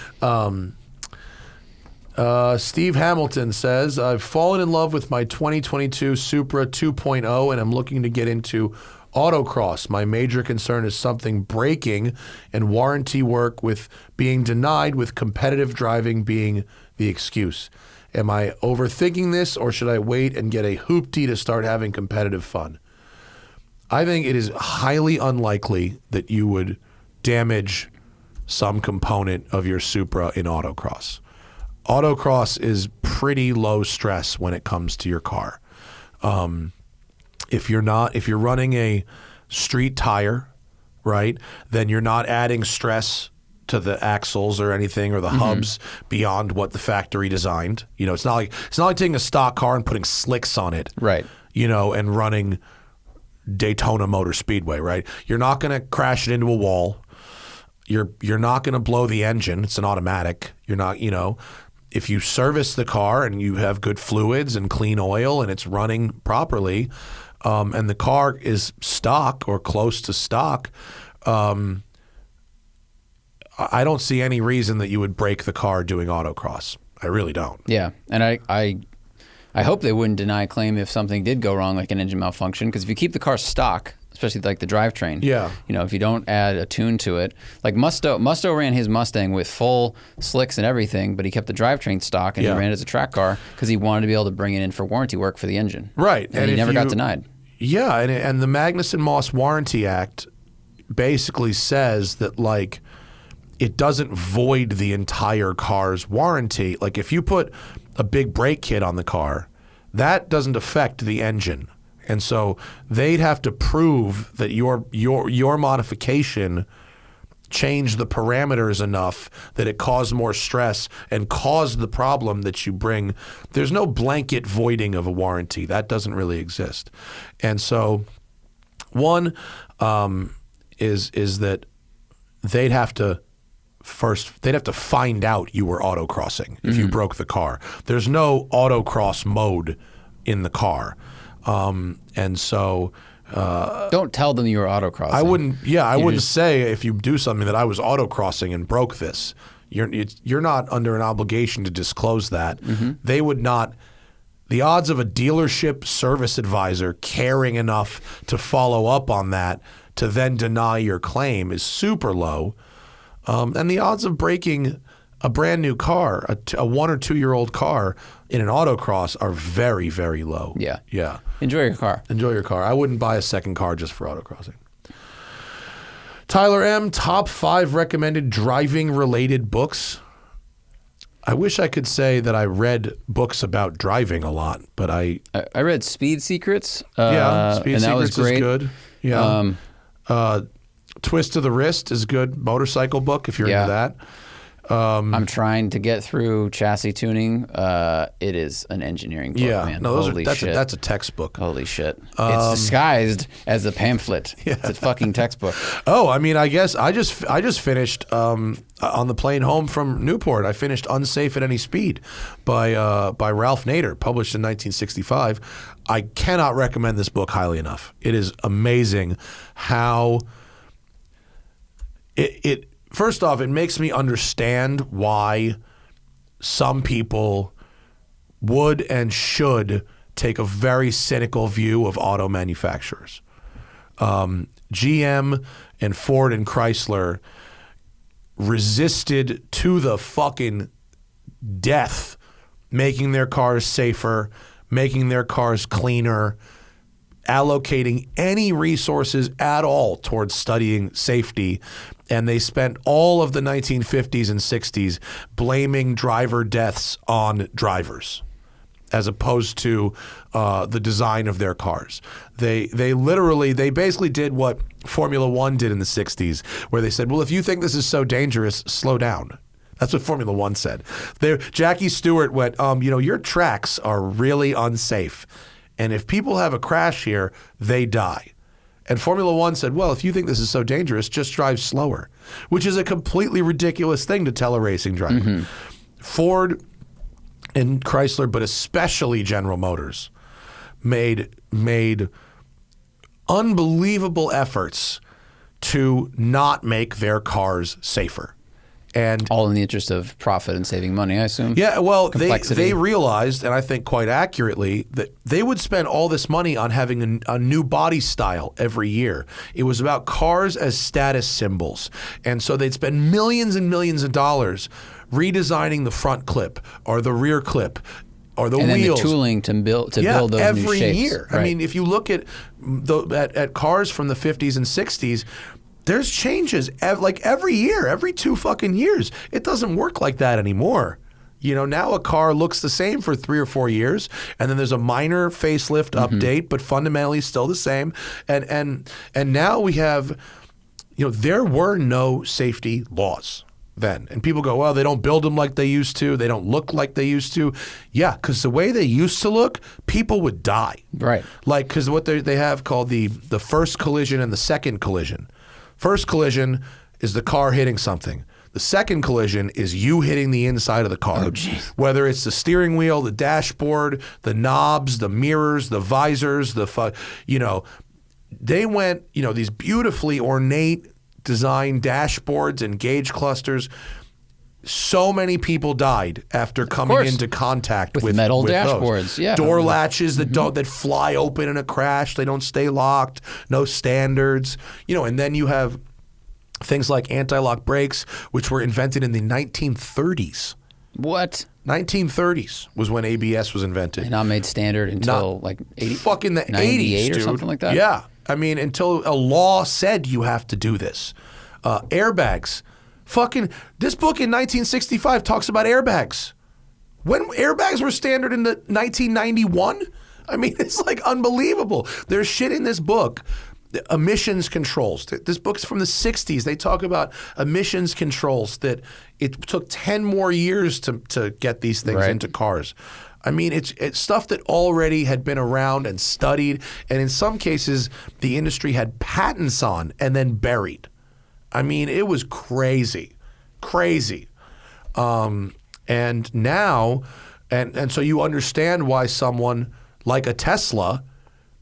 S3: Steve Hamilton says, I've fallen in love with my 2022 Supra 2.0 and I'm looking to get into autocross. My major concern is something breaking and warranty work with being denied, with competitive driving being the excuse. Am I overthinking this, or should I wait and get a hoopty to start having competitive fun? I think it is highly unlikely that you would damage some component of your Supra in autocross. Autocross is pretty low stress when it comes to your car. If you're running a street tire, right, then you're not adding stress to the axles or anything, or the hubs beyond what the factory designed. It's not like taking a stock car and putting slicks on it,
S2: Right.
S3: And running Daytona Motor Speedway, right? You're not going to crash it into a wall. You're not going to blow the engine. It's an automatic. You're not, if you service the car and you have good fluids and clean oil and it's running properly, and the car is stock or close to stock, I don't see any reason that you would break the car doing autocross. I really don't.
S2: Yeah. And I hope they wouldn't deny a claim if something did go wrong, like an engine malfunction, because if you keep the car stock, especially like the drivetrain, if you don't add a tune to it, like Musto ran his Mustang with full slicks and everything, but he kept the drivetrain stock and he ran it as a track car because he wanted to be able to bring it in for warranty work for the engine.
S3: Right.
S2: And he never got denied.
S3: Yeah, and the Magnuson-Moss Warranty Act basically says that, like, it doesn't void the entire car's warranty. Like, if you put a big brake kit on the car, that doesn't affect the engine. And so they'd have to prove that your modification changed the parameters enough that it caused more stress and caused the problem that you bring. There's no blanket voiding of a warranty. That doesn't really exist. And so one is that they'd have to find out you were autocrossing if you broke the car. There's no autocross mode in the car. And so
S2: don't tell them you were autocrossing.
S3: I wouldn't say if you do something that I was autocrossing and broke this. You're not under an obligation to disclose that. They would not. The odds of a dealership service advisor caring enough to follow up on that to then deny your claim is super low. And the odds of breaking a brand new car, a 1 or 2 year old car in an autocross are very, very low.
S2: Yeah.
S3: Yeah.
S2: Enjoy your car.
S3: Enjoy your car. I wouldn't buy a second car just for autocrossing. Tyler M., top 5 recommended driving related books. I wish I could say that I read books about driving a lot, but I
S2: read Speed Secrets.
S3: Speed
S2: and
S3: Secrets
S2: that was great.
S3: is good. Yeah. Twist of the Wrist is a good motorcycle book if you're into that.
S2: I'm trying to get through Chassis Tuning. It is an engineering book, man.
S3: No,
S2: Holy shit.
S3: that's a textbook.
S2: Holy shit. It's disguised as a pamphlet. It's a fucking textbook.
S3: Oh, I mean, I guess I just finished on the plane home from Newport. I finished Unsafe at Any Speed by Ralph Nader, published in 1965. I cannot recommend this book highly enough. It is amazing how it first off, it makes me understand why some people would and should take a very cynical view of auto manufacturers. GM and Ford and Chrysler resisted to the fucking death, making their cars safer, making their cars cleaner, allocating any resources at all towards studying safety. And they spent all of the 1950s and 60s blaming driver deaths on drivers, as opposed to the design of their cars. They basically did what Formula One did in the 60s, where they said, well, if you think this is so dangerous, slow down. That's what Formula One said. Jackie Stewart went, your tracks are really unsafe. And if people have a crash here, they die. And Formula One said, well, if you think this is so dangerous, just drive slower, which is a completely ridiculous thing to tell a racing driver. Mm-hmm. Ford and Chrysler, but especially General Motors, made unbelievable efforts to not make their cars safer. And
S2: all in the interest of profit and saving money, I assume.
S3: Yeah, well, they realized, and I think quite accurately, that they would spend all this money on having a new body style every year. It was about cars as status symbols. And so they'd spend millions and millions of dollars redesigning the front clip or the rear clip or the wheels.
S2: And then the tooling to build those new shapes.
S3: Every year. Right. I mean, if you look at cars from the 50s and 60s, there's changes like every year, every 2 fucking years. It doesn't work like that anymore. Now a car looks the same for 3 or 4 years, and then there's a minor facelift update, but fundamentally still the same. And now we have, there were no safety laws then. And people go, well, they don't build them like they used to. They don't look like they used to. Yeah, because the way they used to look, people would die.
S2: Right.
S3: Like, because what they have called the first collision and the second collision. First collision is the car hitting something. The second collision is you hitting the inside of the car.
S2: Oh, geez.
S3: Whether it's the steering wheel, the dashboard, the knobs, the mirrors, the visors, they went, these beautifully ornate design dashboards and gauge clusters. So many people died after coming into contact with
S2: metal
S3: with
S2: dashboards.
S3: Those.
S2: Yeah,
S3: door latches that fly open in a crash. They don't stay locked. No standards. And then you have things like anti-lock brakes, which were invented in the 1930s. 1930s was when ABS was invented.
S2: And not made standard until like 80,
S3: fucking the
S2: 98
S3: 80s,
S2: or
S3: dude.
S2: something like that.
S3: Yeah, I mean, until a law said you have to do this. Airbags. Fucking, this book in 1965 talks about airbags. When airbags were standard in the 1991? I mean, it's like unbelievable. There's shit in this book. Emissions controls. This book's from the 60s. They talk about emissions controls that it took 10 more years to get these things into cars. I mean, it's stuff that already had been around and studied, and in some cases, the industry had patents on and then buried. I mean, it was crazy. And now, and so you understand why someone like a Tesla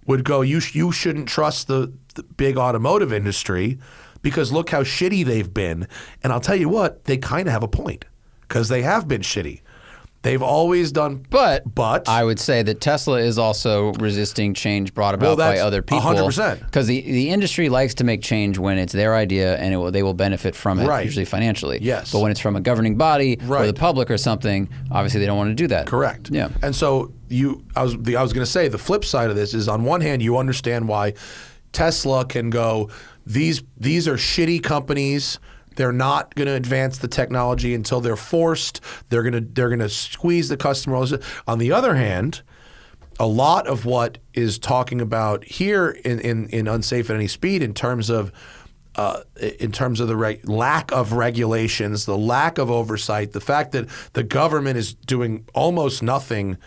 S3: would go, you shouldn't trust the big automotive industry because look how shitty they've been. And I'll tell you what, they kind of have a point because they have been shitty. They've always done, but
S2: I would say that Tesla is also resisting change brought about by other people.
S3: 100%.
S2: Because the industry likes to make change when it's their idea and they will benefit from it, usually financially.
S3: Yes.
S2: But when it's from a governing body or the public or something, obviously they don't want to do that.
S3: Correct.
S2: Yeah.
S3: And so I was going to say the flip side of this is on one hand you understand why Tesla can go, these are shitty companies. They're not going to advance the technology until they're forced. They're going to squeeze the customer. On the other hand, a lot of what is talking about here in Unsafe at Any Speed in terms of the lack of regulations, the lack of oversight, the fact that the government is doing almost nothing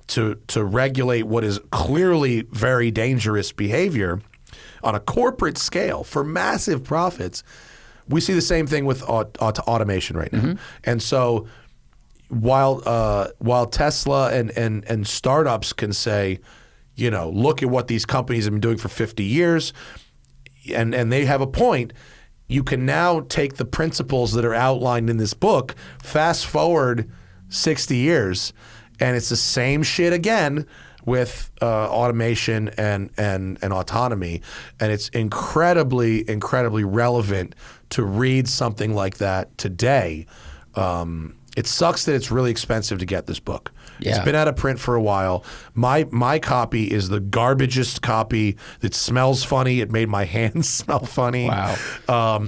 S3: to regulate what is clearly very dangerous behavior on a corporate scale for massive profits. We see the same thing with automation right now. Mm-hmm. And so while Tesla and startups can say, look at what these companies have been doing for 50 years, and they have a point, you can now take the principles that are outlined in this book, fast forward 60 years, and it's the same shit again, with automation and autonomy, and it's incredibly relevant to read something like that today. It sucks that it's really expensive to get this book.
S2: Yeah.
S3: It's been out of print for a while. My copy is the garbagest copy. It smells funny. It made my hands smell funny.
S2: Wow.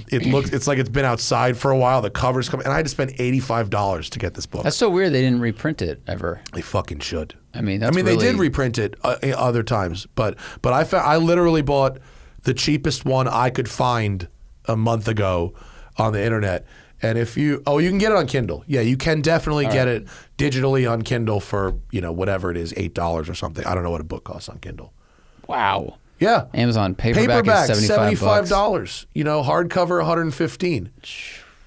S3: It's like it's been outside for a while. The cover's coming, and I had to spend $85 to get this book.
S2: That's so weird they didn't reprint it ever.
S3: They fucking should.
S2: I mean,
S3: they did reprint it other times, but I literally bought the cheapest one I could find a month ago on the internet. And if you can get it on Kindle. Yeah, you can definitely get it digitally on Kindle for, whatever it is, $8 or something. I don't know what a book costs on Kindle.
S2: Wow.
S3: Yeah.
S2: Amazon paperback is $75.
S3: Hardcover $115.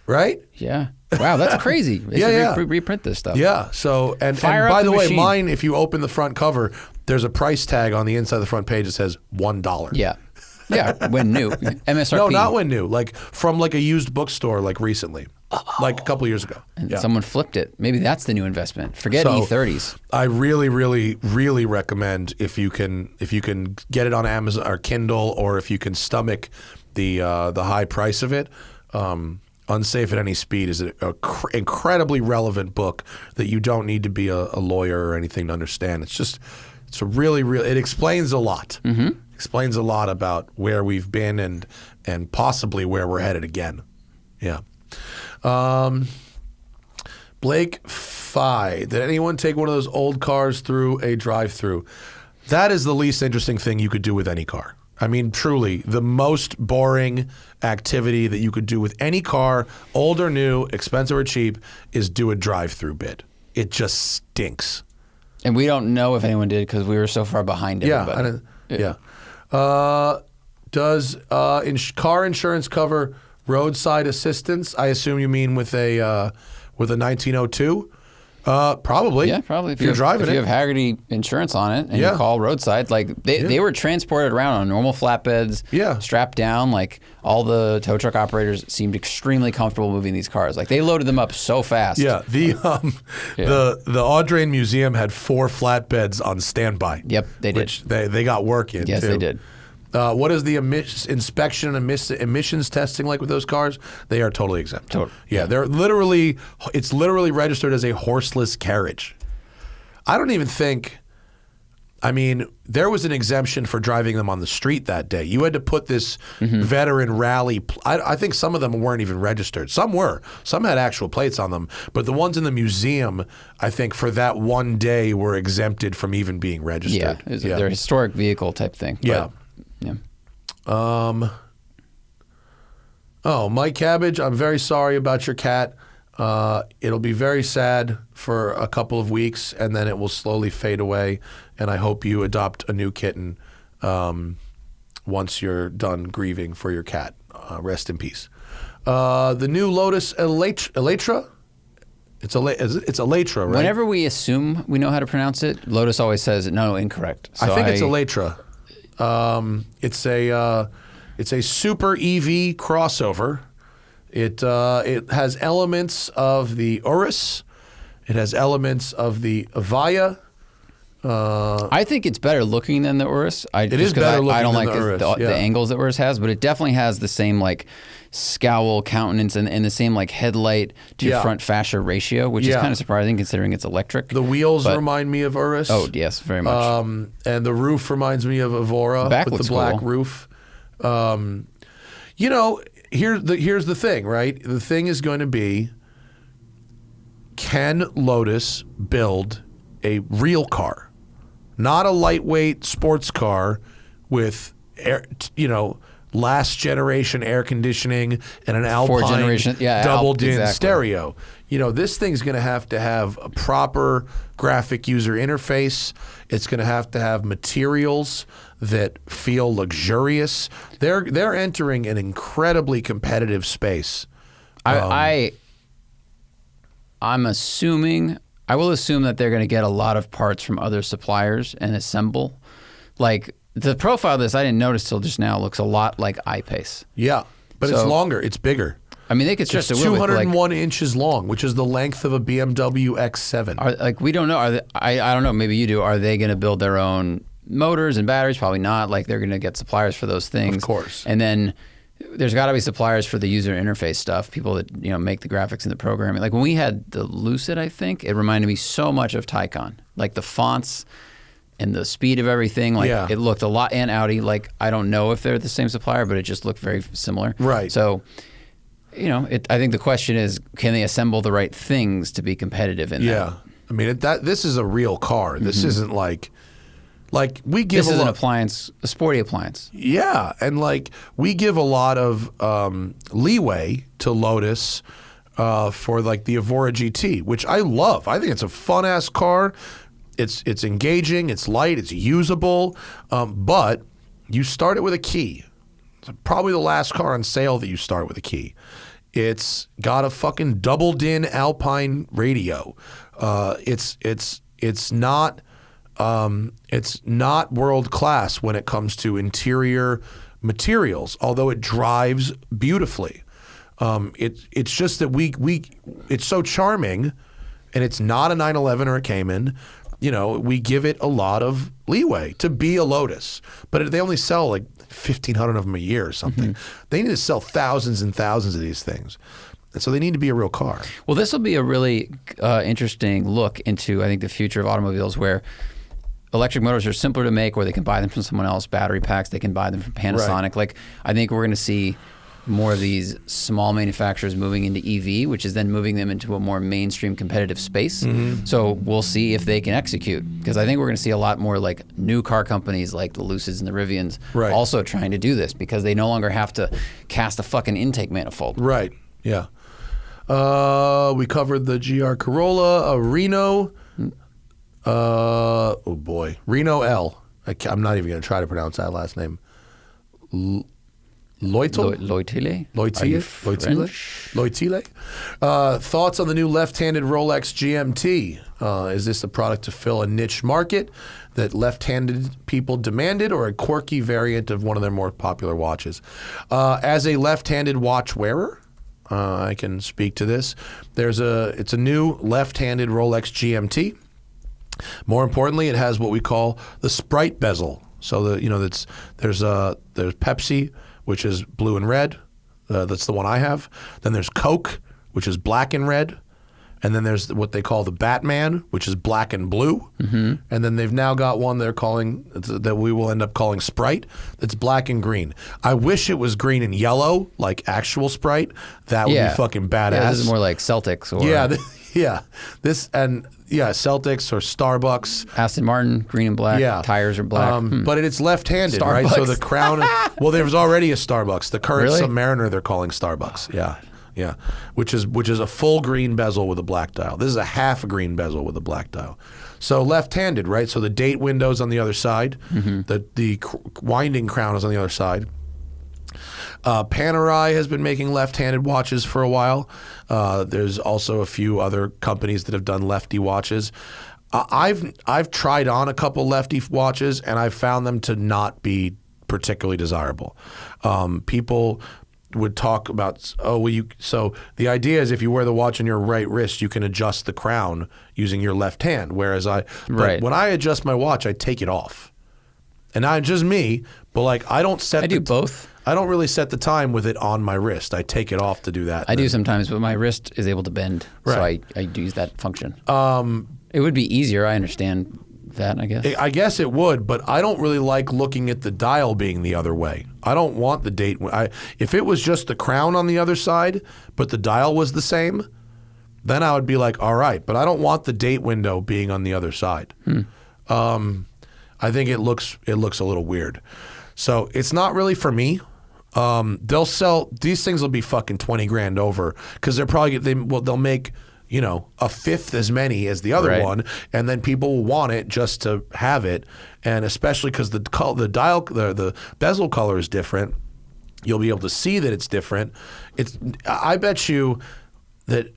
S3: Right?
S2: Yeah. Wow, that's crazy. They should reprint this stuff.
S3: Yeah. So and by the way, mine, if you open the front cover, there's a price tag on the inside of the front page that says $1.
S2: Yeah. Yeah, when new. MSRP.
S3: No, not when new. Like from like a used bookstore like recently. Like a couple years ago.
S2: And someone flipped it. Maybe that's the new investment. Forget E30s.
S3: I really, really, really recommend if you can get it on Amazon or Kindle, or if you can stomach the high price of it. Unsafe at Any Speed is an incredibly relevant book that you don't need to be a lawyer or anything to understand. It's a really, it explains a lot. Mm-hmm. Explains a lot about where we've been and possibly where we're headed again. Yeah. Blake Phi, did anyone take one of those old cars through a drive-through? That is the least interesting thing you could do with any car. I mean, truly, the most boring activity that you could do with any car, old or new, expensive or cheap, is do a drive-through bid. It just stinks.
S2: And we don't know if anyone did because we were so far behind everybody.
S3: Yeah. Does car insurance cover roadside assistance? I assume you mean with a 1902. Probably.
S2: Yeah, probably.
S3: If you're driving
S2: if you have Haggerty insurance on it and you call roadside, like they were transported around on normal flatbeds, strapped down. Like all the tow truck operators seemed extremely comfortable moving these cars. Like they loaded them up so fast.
S3: Yeah. The Audrain Museum had 4 flatbeds on standby.
S2: Yep, they did.
S3: Which they got work in.
S2: Yes,
S3: too.
S2: they did.
S3: What is the inspection and emissions testing like with those cars? They are totally exempt.
S2: Totally.
S3: Yeah, it's literally registered as a horseless carriage. I don't even think, there was an exemption for driving them on the street that day. You had to put this veteran rally, I think some of them weren't even registered. Some were. Some had actual plates on them. But the ones in the museum, I think for that one day were exempted from even being registered.
S2: Yeah, they're a historic vehicle type thing.
S3: Yeah.
S2: Yeah.
S3: Mike Cabbage, I'm very sorry about your cat. It'll be very sad for a couple of weeks, and then it will slowly fade away. And I hope you adopt a new kitten once you're done grieving for your cat. Rest in peace. The new Lotus Electra. It's Electra, right?
S2: Whenever we assume we know how to pronounce it, Lotus always says no, incorrect. So
S3: I think it's Electra. It's a super EV crossover. It has elements of the Urus. It has elements of the Avaya.
S2: I think it's better looking than the Urus.
S3: It is better looking
S2: I don't
S3: than
S2: like
S3: the Urus,
S2: the angles that Urus has, but it definitely has the same like scowl countenance and the same like headlight to front fascia ratio, which is kind of surprising considering it's electric.
S3: The wheels remind me of Urus.
S2: Oh yes, very much.
S3: And the roof reminds me of Evora with the black roof. Here's the thing, right? The thing is going to be, can Lotus build a real car? Not a lightweight sports car with last generation air conditioning and an Alpine double-din stereo. This thing's going to have a proper graphic user interface. It's going to have materials that feel luxurious. They're entering an incredibly competitive space.
S2: I'm assuming, I will assume that they're going to get a lot of parts from other suppliers and assemble. Like the profile of this, I didn't notice till just now, looks a lot like I-Pace.
S3: Yeah, but it's longer. It's bigger.
S2: I mean, they could stretch the wheel.
S3: 201 inches long, which is the length of a BMW X7.
S2: We don't know. I don't know. Maybe you do. Are they going to build their own motors and batteries? Probably not. Like, they're going to get suppliers for those things.
S3: Of course.
S2: And then there's got to be suppliers for the user interface stuff. People that make the graphics and the programming. Like when we had the Lucid, I think it reminded me so much of Taycan. Like the fonts and the speed of everything. Like it looked a lot. And Audi. Like I don't know if they're the same supplier, but it just looked very similar.
S3: Right.
S2: So. I think the question is, can they assemble the right things to be competitive in that?
S3: Yeah. I mean, this is a real car. This isn't like we give
S2: this is an appliance, a sporty appliance.
S3: Yeah. And we give a lot of leeway to Lotus for the Evora GT, which I love. I think it's a fun-ass car. It's engaging. It's light. It's usable. But you start it with a key. It's probably the last car on sale that you start with a key. It's got a fucking double-din Alpine radio. It's not world class when it comes to interior materials, although it drives beautifully. It's just that it's so charming, and it's not a 911 or a Cayman. We give it a lot of leeway to be a Lotus, but they only sell 1,500 of them a year or something. They need to sell thousands and thousands of these things. And so they need to be a real car.
S2: Well, this will be a really interesting look into, I think, the future of automobiles where electric motors are simpler to make, or they can buy them from someone else. Battery packs, they can buy them from Panasonic.
S3: Right.
S2: I think we're going to see more of these small manufacturers moving into EV, which is then moving them into a more mainstream competitive space. So we'll see if they can execute, because I think we're going to see a lot more new car companies like the Lucids and the Rivians also trying to do this, because they no longer have to cast a fucking intake manifold.
S3: Right. Yeah. We covered the GR Corolla, a Reno. Oh boy, Reno L. I'm not even going to try to pronounce that last name. Loitile? Thoughts on the new left-handed Rolex GMT? Is this a product to fill a niche market that left-handed people demanded, or a quirky variant of one of their more popular watches? As a left-handed watch wearer, I can speak to this. It's a new left-handed Rolex GMT. More importantly, it has what we call the Sprite bezel. So there's Pepsi, which is blue and red. That's the one I have. Then there's Coke, which is black and red. And then there's what they call the Batman, which is black and blue. And then they've now got one that we will end up calling Sprite, that's black and green. I wish it was green and yellow, like actual Sprite. That would be fucking badass.
S2: Yeah, this is more like Celtics. Or
S3: Celtics or Starbucks.
S2: Aston Martin, green and black.
S3: Yeah.
S2: Tires are black.
S3: But it's left-handed, right? So the crown. Well, there was already a Starbucks. The current Submariner they're calling Starbucks. Yeah, which is a full green bezel with a black dial. This is a half green bezel with a black dial. So left-handed, right? So the date window's on the other side. The winding crown is on the other side. Panerai has been making left-handed watches for a while. There's also a few other companies that have done lefty watches. I've tried on a couple lefty watches, and I've found them to not be particularly desirable. People would talk about, so the idea is if you wear the watch on your right wrist, you can adjust the crown using your left hand. Whereas when I adjust my watch, I take it off. And not just me, but I do
S2: both.
S3: I don't really set the time with it on my wrist. I take it off to do that.
S2: I do sometimes, but my wrist is able to bend, so I use that function. It would be easier. I understand that, I guess.
S3: I guess it would, but I don't really like looking at the dial being the other way. I don't want the date. If it was just the crown on the other side, but the dial was the same, then I would be like, all right. But I don't want the date window being on the other side. I think it looks a little weird. So it's not really for me. They'll sell these things will be fucking 20 grand over, because they'll make a fifth as many as the other one, and then people will want it just to have it, and especially because the bezel color is different, you'll be able to see that it's different. I bet you that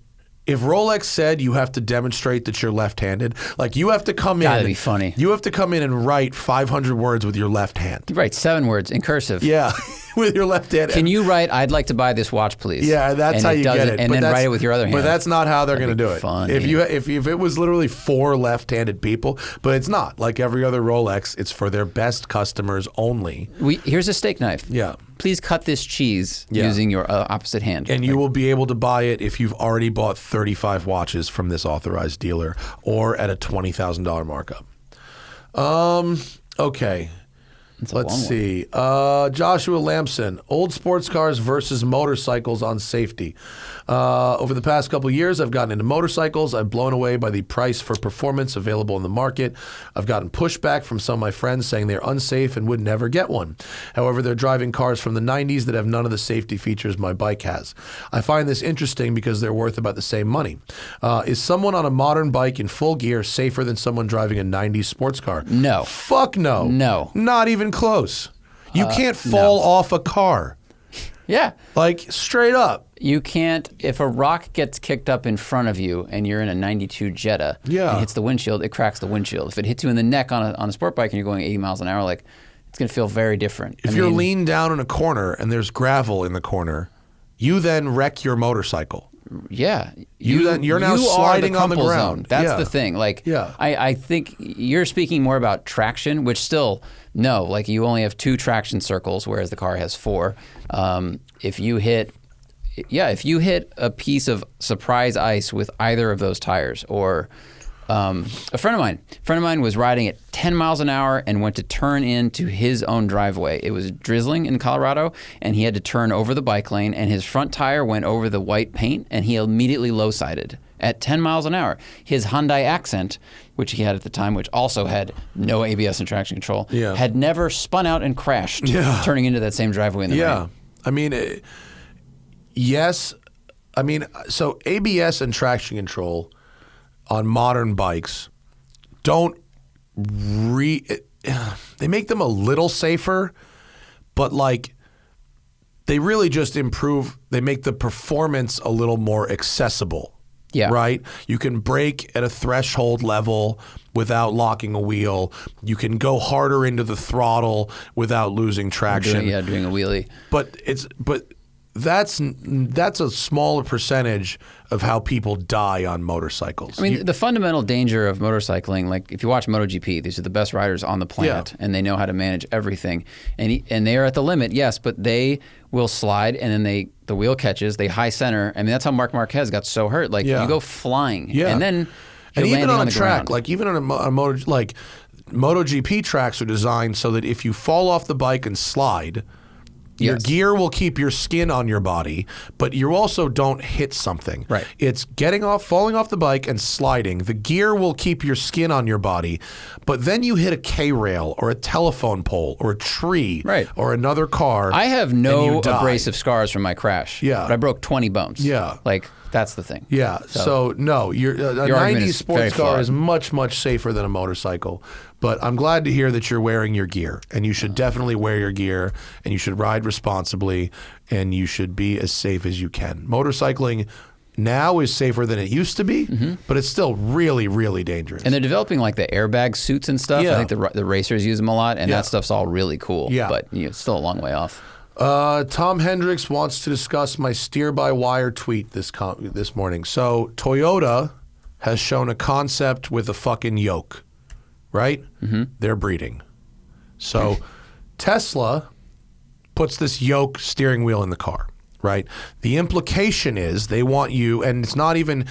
S3: if Rolex said you have to demonstrate that you're left-handed, you have to come in.
S2: That'd be funny.
S3: You have to come in and write 500 words with your left hand.
S2: Right, 7 words in cursive.
S3: Yeah. with your left hand.
S2: Can you write, "I'd like to buy this watch, please"?
S3: Yeah, that's how you get it.
S2: And then write it with your other hand.
S3: But that's not how they're going to do it.
S2: Funny.
S3: If it was literally for left-handed people, but it's not. Like every other Rolex, it's for their best customers only.
S2: Here's a steak knife.
S3: Yeah.
S2: Please cut this cheese using your opposite hand.
S3: And you will be able to buy it if you've already bought 35 watches from this authorized dealer or at a $20,000 markup. Okay. Let's see. Joshua Lamson, old sports cars versus motorcycles on safety. Over the past couple of years, I've gotten into motorcycles. I've blown away by the price for performance available in the market. I've gotten pushback from some of my friends saying they're unsafe and would never get one. However, they're driving cars from the 90s that have none of the safety features my bike has. I find this interesting because they're worth about the same money. Is someone on a modern bike in full gear safer than someone driving a 90s sports car?
S2: No.
S3: Fuck no.
S2: No.
S3: Not even close. You can't fall off a car.
S2: Yeah.
S3: Like, straight up.
S2: You can't, if a rock gets kicked up in front of you and you're in a 92 Jetta and hits the windshield, it cracks the windshield. If it hits you in the neck on a sport bike and you're going 80 miles an hour, like, it's going to feel very different.
S3: If you're leaned down in a corner and there's gravel in the corner, you then wreck your motorcycle.
S2: Yeah.
S3: You're now sliding on the ground.
S2: Zone. That's the thing. Like, I think you're speaking more about traction, which still, no, like you only have 2 traction circles, whereas the car has 4. If you hit a piece of surprise ice with either of those tires, or a friend of mine was riding at 10 miles an hour and went to turn into his own driveway. It was drizzling in Colorado, and he had to turn over the bike lane, and his front tire went over the white paint, and he immediately low-sided at 10 miles an hour. His Hyundai Accent, which he had at the time, which also had no ABS and traction control, had never spun out and crashed, turning into that same driveway in the rain.
S3: I mean, yes. I mean, so ABS and traction control on modern bikes they make them a little safer, but like they really just improve. They make the performance a little more accessible.
S2: Yeah.
S3: Right? You can brake at a threshold level without locking a wheel. You can go harder into the throttle without losing traction.
S2: Doing a wheelie.
S3: But that's a smaller percentage of how people die on motorcycles.
S2: I mean, the fundamental danger of motorcycling, like if you watch MotoGP, these are the best riders on the planet, and they know how to manage everything. And they are at the limit, yes, but they will slide, and then the wheel catches, they high center. I mean, that's how Marc Marquez got so hurt. Like, you go flying, and then you're
S3: even on a track,
S2: ground.
S3: like even on a MotoGP tracks are designed so that if you fall off the bike and slide, your gear will keep your skin on your body, but you also don't hit something.
S2: Right.
S3: It's falling off the bike and sliding. The gear will keep your skin on your body, but then you hit a K-rail or a telephone pole or a tree or another car.
S2: I have no abrasive scars from my crash.
S3: Yeah.
S2: But I broke 20 bones.
S3: Yeah.
S2: Like, that's the thing.
S3: Yeah. So no, a 90s sports car is much, much safer than a motorcycle. But I'm glad to hear that you're wearing your gear, and you should definitely wear your gear, and you should ride responsibly, and you should be as safe as you can. Motorcycling now is safer than it used to be, but it's still really, really dangerous.
S2: And they're developing like the airbag suits and stuff. I think the racers use them a lot, and that stuff's all really cool.
S3: Yeah.
S2: But it's still a long way off.
S3: Tom Hendricks wants to discuss my steer-by-wire tweet this morning. So Toyota has shown a concept with a fucking yoke. Right? They're breeding. So Tesla puts this yoke steering wheel in the car, right? The implication is they want you, and it's not even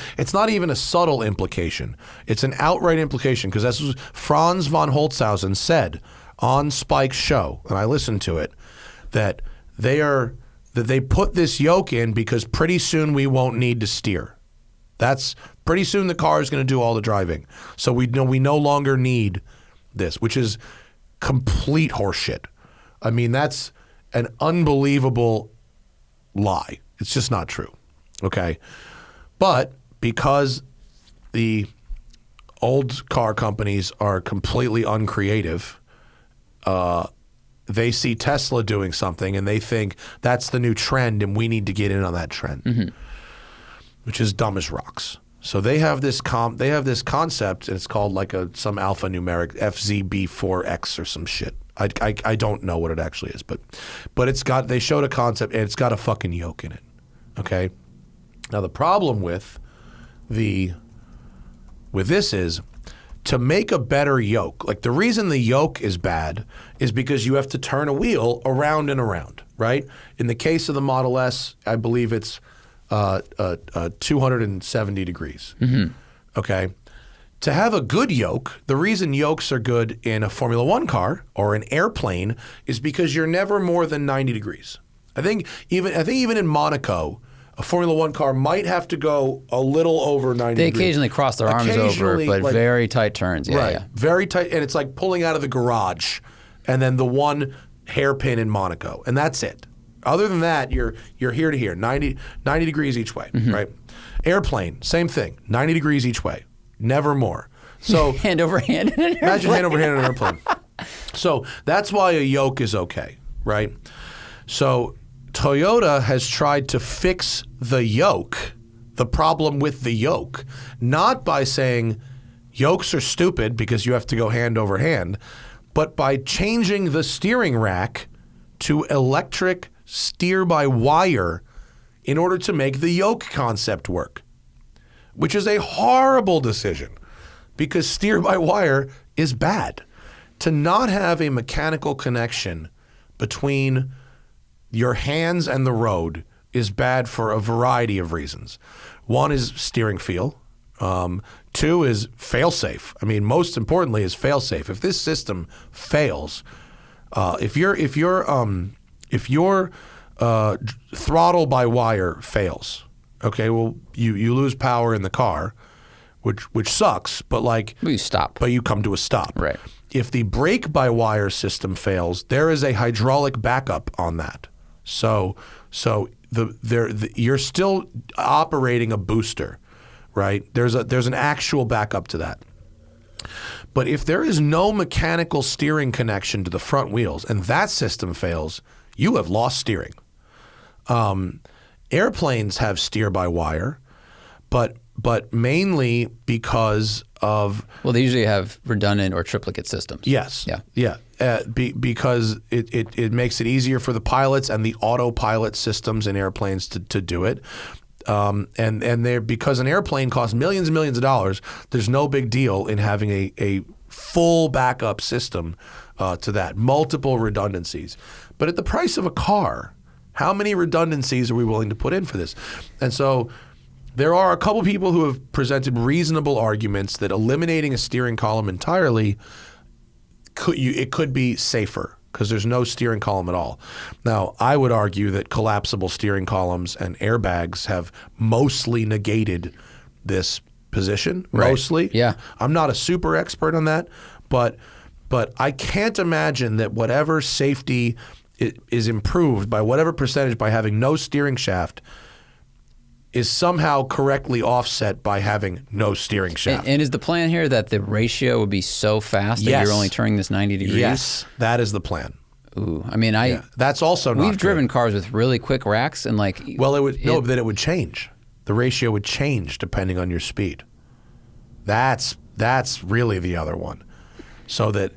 S3: a subtle implication. It's an outright implication, because that's what Franz von Holzhausen said on Spike's show, and I listened to it, that they put this yoke in because pretty soon we won't need to steer. That's pretty soon the car is going to do all the driving. So we no longer need this, which is complete horseshit. I mean, that's an unbelievable lie. It's just not true. Okay? But because the old car companies are completely uncreative, they see Tesla doing something and they think that's the new trend and we need to get in on that trend. Which is dumb as rocks. So they have this concept, and it's called like some alphanumeric FZB4X or some shit. I don't know what it actually is, but they showed a concept and it's got a fucking yoke in it. Okay. Now the problem with this is to make a better yoke. Like the reason the yoke is bad is because you have to turn a wheel around and around, right? In the case of the Model S, I believe it's 270 degrees. Mm-hmm. Okay. To have a good yoke, the reason yokes are good in a Formula One car or an airplane is because you're never more than 90 degrees. I think even in Monaco, a Formula One car might have to go a little over 90
S2: They
S3: degrees.
S2: occasionally cross their arms over, but like, very tight turns. Yeah,
S3: right. Very tight, and it's like pulling out of the garage, and then the one hairpin in Monaco, and that's it. Other than that, you're here to here, 90 degrees each way, right? Airplane, same thing, 90 degrees each way, never more. So
S2: hand over hand in an airplane.
S3: Imagine hand over hand in an airplane. So that's why a yoke is okay, right? So Toyota has tried to fix the yoke, the problem with the yoke, not by saying yokes are stupid because you have to go hand over hand, but by changing the steering rack to electric steer-by-wire in order to make the yoke concept work, which is a horrible decision because steer-by-wire is bad. To not have a mechanical connection between your hands and the road is bad for a variety of reasons. One is steering feel. Two is fail-safe. I mean, most importantly is fail-safe. If this system fails, if your throttle by wire fails, okay, well you lose power in the car, which sucks. But like,
S2: you stop.
S3: But you come to a stop.
S2: Right.
S3: If the brake by wire system fails, there is a hydraulic backup on that. So you're still operating a booster, right? There's an actual backup to that. But if there is no mechanical steering connection to the front wheels and that system fails, you have lost steering. Airplanes have steer by wire, but mainly because of
S2: they usually have redundant or triplicate systems.
S3: Yes.
S2: Yeah.
S3: Because it makes it easier for the pilots and the autopilot systems in airplanes to do it. And because an airplane costs millions and millions of dollars, there's no big deal in having a full backup system to that, multiple redundancies. But at the price of a car, how many redundancies are we willing to put in for this? And so there are a couple people who have presented reasonable arguments that eliminating a steering column entirely could be safer because there's no steering column at all. Now, I would argue that collapsible steering columns and airbags have mostly negated this position.
S2: Right.
S3: Mostly.
S2: Yeah.
S3: I'm not a super expert on that, but I can't imagine that whatever safety is improved by whatever percentage by having no steering shaft is somehow correctly offset by having no steering shaft.
S2: And is the plan here that the ratio would be so fast that
S3: Yes.
S2: you're only turning this 90 degrees?
S3: Yes, that is the plan.
S2: Ooh, I mean,
S3: That's also not
S2: we've
S3: good.
S2: driven cars with really quick racks and like.
S3: Well, then it would change. The ratio would change depending on your speed. That's really the other one. So that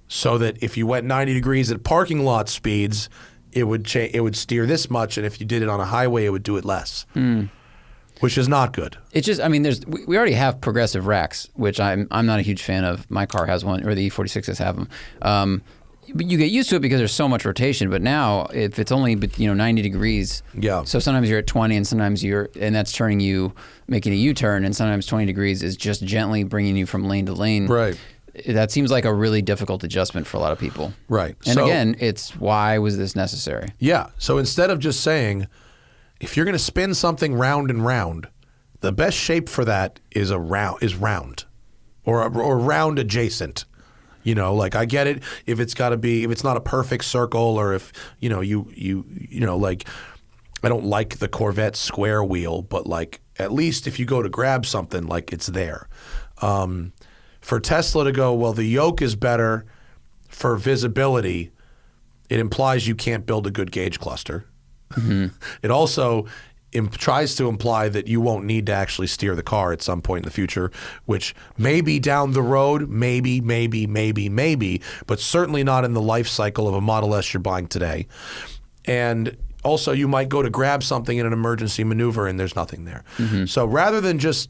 S3: if you went 90 degrees at parking lot speeds, it would steer this much, and if you did it on a highway, it would do it less, which is not good.
S2: It's just, I mean, we already have progressive racks, which I'm not a huge fan of. My car has one, or the E46s have them. But you get used to it because there's so much rotation. But now, if it's only 90 degrees, so sometimes you're at 20, and sometimes and that's turning you, making a U-turn, and sometimes 20 degrees is just gently bringing you from lane to lane.
S3: Right.
S2: That seems like a really difficult adjustment for a lot of people.
S3: Right.
S2: And again, it's why was this necessary?
S3: Yeah. So instead of just saying, if you're going to spin something round and round, the best shape for that is round, or round adjacent. Like I get it if it's not a perfect circle, or if like I don't like the Corvette square wheel, but like at least if you go to grab something, like it's there. For Tesla to go, well, the yoke is better for visibility, it implies you can't build a good gauge cluster. Mm-hmm. It also tries to imply that you won't need to actually steer the car at some point in the future, which may be down the road, maybe, but certainly not in the life cycle of a Model S you're buying today. And also, you might go to grab something in an emergency maneuver and there's nothing there. So rather than just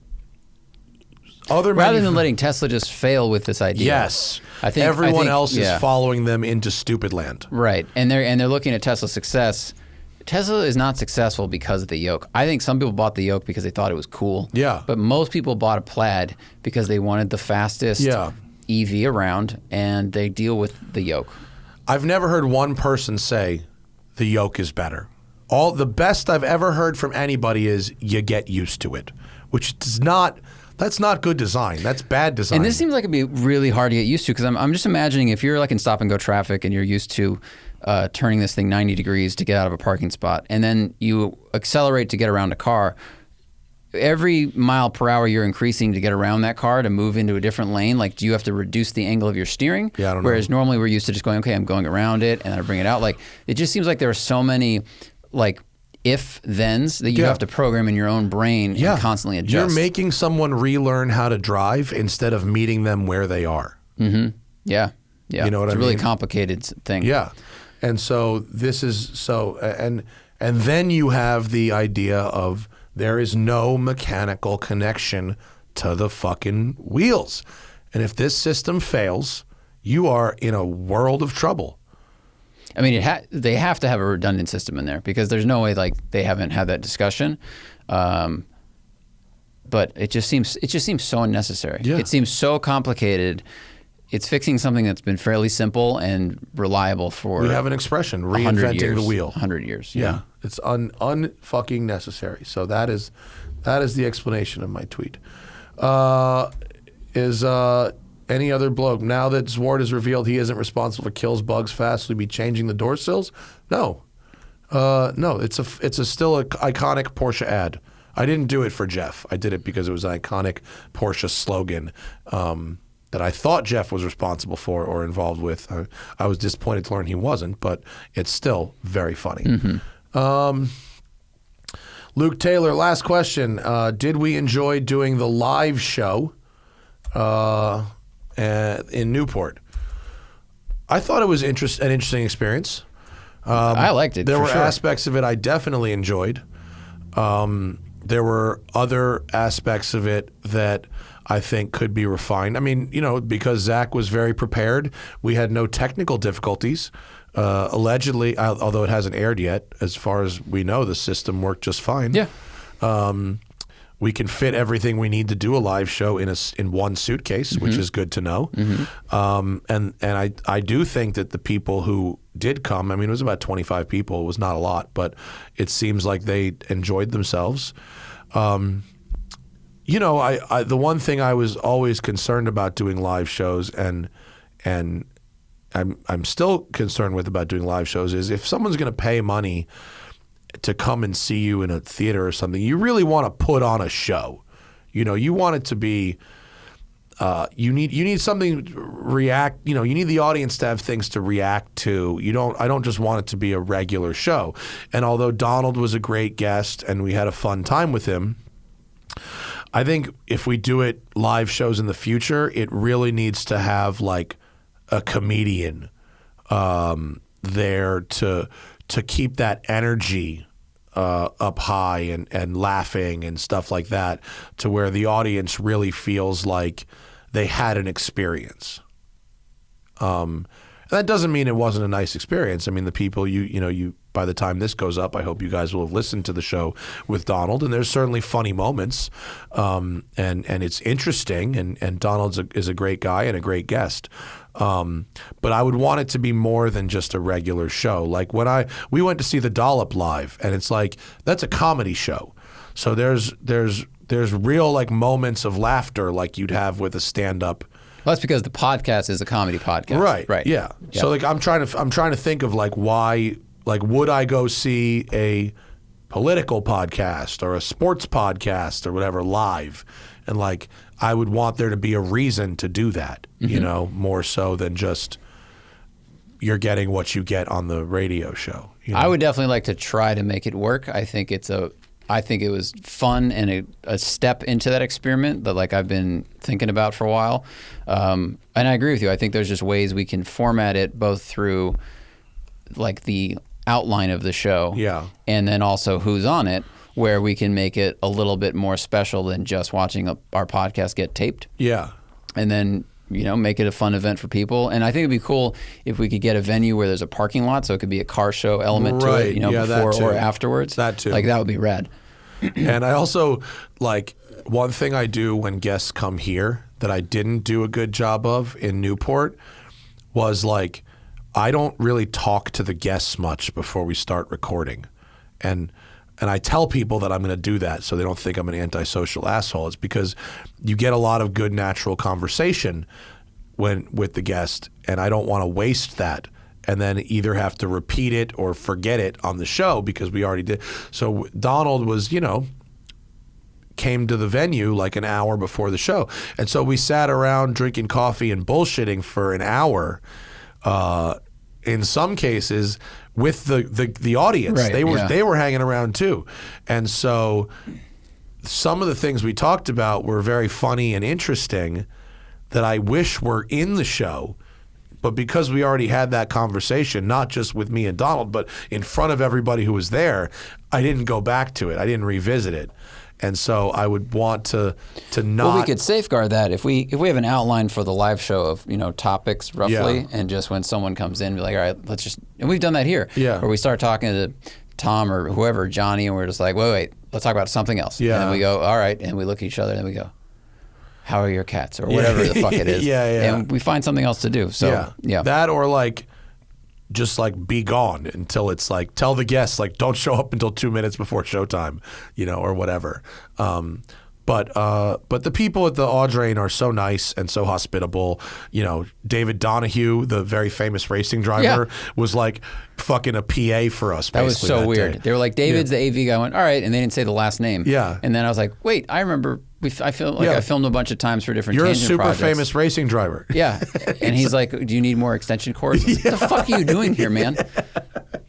S2: rather than letting Tesla just fail with this idea,
S3: yes, I think everyone else is following them into stupid land.
S2: Right, and they're looking at Tesla's success. Tesla is not successful because of the yoke. I think some people bought the yoke because they thought it was cool.
S3: Yeah.
S2: But most people bought a Plaid because they wanted the fastest EV around, and they deal with the yoke.
S3: I've never heard one person say the yoke is better. All the best I've ever heard from anybody is you get used to it, which does not. That's not good design. That's bad design.
S2: And this seems like it'd be really hard to get used to, because I'm just imagining if you're like in stop and go traffic and you're used to turning this thing 90 degrees to get out of a parking spot, and then you accelerate to get around a car. Every mile per hour you're increasing to get around that car to move into a different lane, like, do you have to reduce the angle of your steering?
S3: Yeah, I don't know.
S2: Whereas normally we're used to just going, okay, I'm going around it and I bring it out. Like, it just seems like there are so many like if-thens that you have to program in your own brain and constantly adjust.
S3: You're making someone relearn how to drive instead of meeting them where they are.
S2: Yeah. Yeah.
S3: You know what I mean?
S2: It's a really complicated thing.
S3: Yeah. And so this is so, and then you have the idea of there is no mechanical connection to the fucking wheels. And if this system fails, you are in a world of trouble.
S2: I mean, they have to have a redundant system in there, because there's no way like they haven't had that discussion. But it just seems so unnecessary.
S3: Yeah.
S2: It seems so complicated. It's fixing something that's been fairly simple and reliable for.
S3: We have an expression: reinventing the wheel.
S2: 100 years.
S3: Yeah, it's unfucking necessary. So that is the explanation of my tweet. Any other bloke, now that Zwart has revealed he isn't responsible for kills bugs fast, will he be changing the door sills? No. No, it's still an iconic Porsche ad. I didn't do it for Jeff. I did it because it was an iconic Porsche slogan that I thought Jeff was responsible for or involved with. I was disappointed to learn he wasn't, but it's still very funny. Luke Taylor, last question. Did we enjoy doing the live show in Newport? I thought it was an interesting experience.
S2: I liked it.
S3: There were
S2: sure.
S3: aspects of it I definitely enjoyed. There were other aspects of it that I think could be refined. I mean, because Zach was very prepared, we had no technical difficulties. Allegedly, although it hasn't aired yet, as far as we know, the system worked just fine.
S2: Yeah.
S3: We can fit everything we need to do a live show in one suitcase, which is good to know. And I do think that the people who did come, I mean, it was about 25 people. It was not a lot, but it seems like they enjoyed themselves. The one thing I was always concerned about doing live shows, and I'm still concerned about doing live shows, is if someone's going to pay money to come and see you in a theater or something, you really want to put on a show. You want it to be, you need something to react, you need the audience to have things to react to. I don't just want it to be a regular show. And although Donald was a great guest and we had a fun time with him, I think if we do it live shows in the future, it really needs to have like a comedian there to keep that energy up high and laughing and stuff like that, to where the audience really feels like they had an experience. That doesn't mean it wasn't a nice experience. I mean, the people you by the time this goes up, I hope you guys will have listened to the show with Donald, and there's certainly funny moments, and it's interesting, and Donald is a great guy and a great guest. But I would want it to be more than just a regular show. Like when we went to see the Dollop live, and it's like, that's a comedy show. So there's real like moments of laughter like you'd have with a stand-up.
S2: Well, that's because the podcast is a comedy podcast.
S3: Right. Yeah. Yep. So like I'm trying to think of like why, like, would I go see a political podcast or a sports podcast or whatever live? And like, I would want there to be a reason to do that, more so than just you're getting what you get on the radio show.
S2: I would definitely like to try to make it work. I think it's I think it was fun and a step into that experiment that like I've been thinking about for a while. And I agree with you. I think there's just ways we can format it both through like the outline of the show, and then also who's on it, where we can make it a little bit more special than just watching our podcast get taped.
S3: Yeah.
S2: And then, you know, make it a fun event for people. And I think it'd be cool if we could get a venue where there's a parking lot, so it could be a car show element to it, you know, before or afterwards.
S3: That too.
S2: Like, that would be rad.
S3: And I also, like, one thing I do when guests come here that I didn't do a good job of in Newport was, like, I don't really talk to the guests much before we start recording. And I tell people that I'm going to do that so they don't think I'm an antisocial asshole. It's because you get a lot of good natural conversation with the guest, and I don't want to waste that and then either have to repeat it or forget it on the show because we already did. So Donald was, you know, came to the venue like an hour before the show. And so we sat around drinking coffee and bullshitting for an hour. In some cases, with the audience,
S2: right,
S3: they were hanging around too, and so some of the things we talked about were very funny and interesting that I wish were in the show, but because we already had that conversation, not just with me and Donald, but in front of everybody who was there, I didn't go back to it. I didn't revisit it. And so I would want to not.
S2: Well, we could safeguard that if we have an outline for the live show of, you know, topics roughly, and just when someone comes in, be like, all right, let's just, and we've done that here, where we start talking to Tom or whoever, Johnny, and we're just like, wait, let's talk about something else. And then we go, all right, and we look at each other and then we go, how are your cats, or whatever the fuck it is. And we find something else to do. So
S3: that, or like, just like be gone until it's like, tell the guests, like, don't show up until 2 minutes before showtime, you know, or whatever. But the people at the Audrain are so nice and so hospitable. You know, David Donahue, the very famous racing driver, was like fucking a PA for us.
S2: That was so weird.
S3: Day.
S2: They were like, David's the AV guy. I went, all right, and they didn't say the last name. And then I was like, wait, I remember. I feel like I filmed a bunch of times for different tangent
S3: You're a super
S2: projects.
S3: famous racing driver.
S2: And he's like, do you need more extension cords? Like, what the fuck are you doing here, man?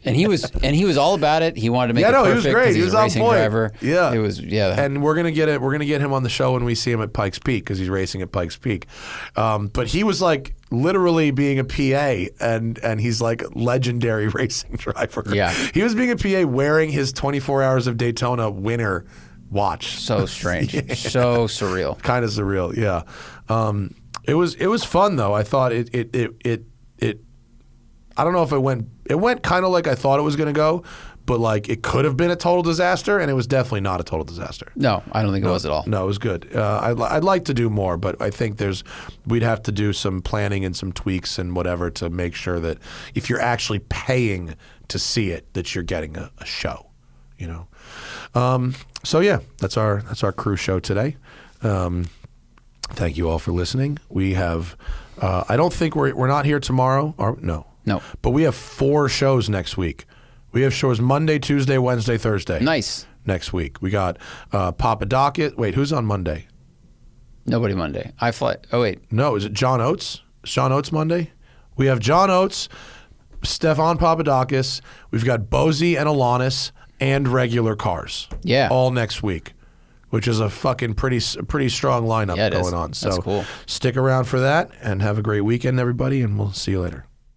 S2: And he was all about it. He wanted to make it perfect.
S3: He was great. He was
S2: a racing driver.
S3: Yeah,
S2: it was.
S3: And we're gonna get it. We're gonna get him on the show when we see him at Pikes Peak because he's racing at Pikes Peak. But he was like literally being a PA, and he's like a legendary racing driver. He was being a PA wearing his 24 Hours of Daytona winner watch.
S2: So strange. So surreal.
S3: Kind of surreal. Yeah. It was fun though. I thought it I don't know if it went kind of like I thought it was going to go, but like it could have been a total disaster, and it was definitely not a total disaster.
S2: No, I don't think it was at all.
S3: No, it was good. I'd like to do more, but I think we'd have to do some planning and some tweaks and whatever to make sure that if you're actually paying to see it, that you're getting a show, you know. So yeah, that's our crew show today. Thank you all for listening. We have, I don't think we're not here tomorrow. No. But we have 4 shows next week. We have shows Monday, Tuesday, Wednesday, Thursday.
S2: Nice.
S3: Next week. We got Papadakis. Wait, who's on Monday?
S2: Nobody Monday. I fly. Oh, wait.
S3: No, is it John Oates? Is John Oates Monday? We have John Oates, Stefan Papadakis. We've got Bozy and Alanis and regular cars.
S2: Yeah.
S3: All next week, which is a fucking pretty strong lineup going on. So
S2: That's cool.
S3: Stick around for that and have a great weekend, everybody, and we'll see you later.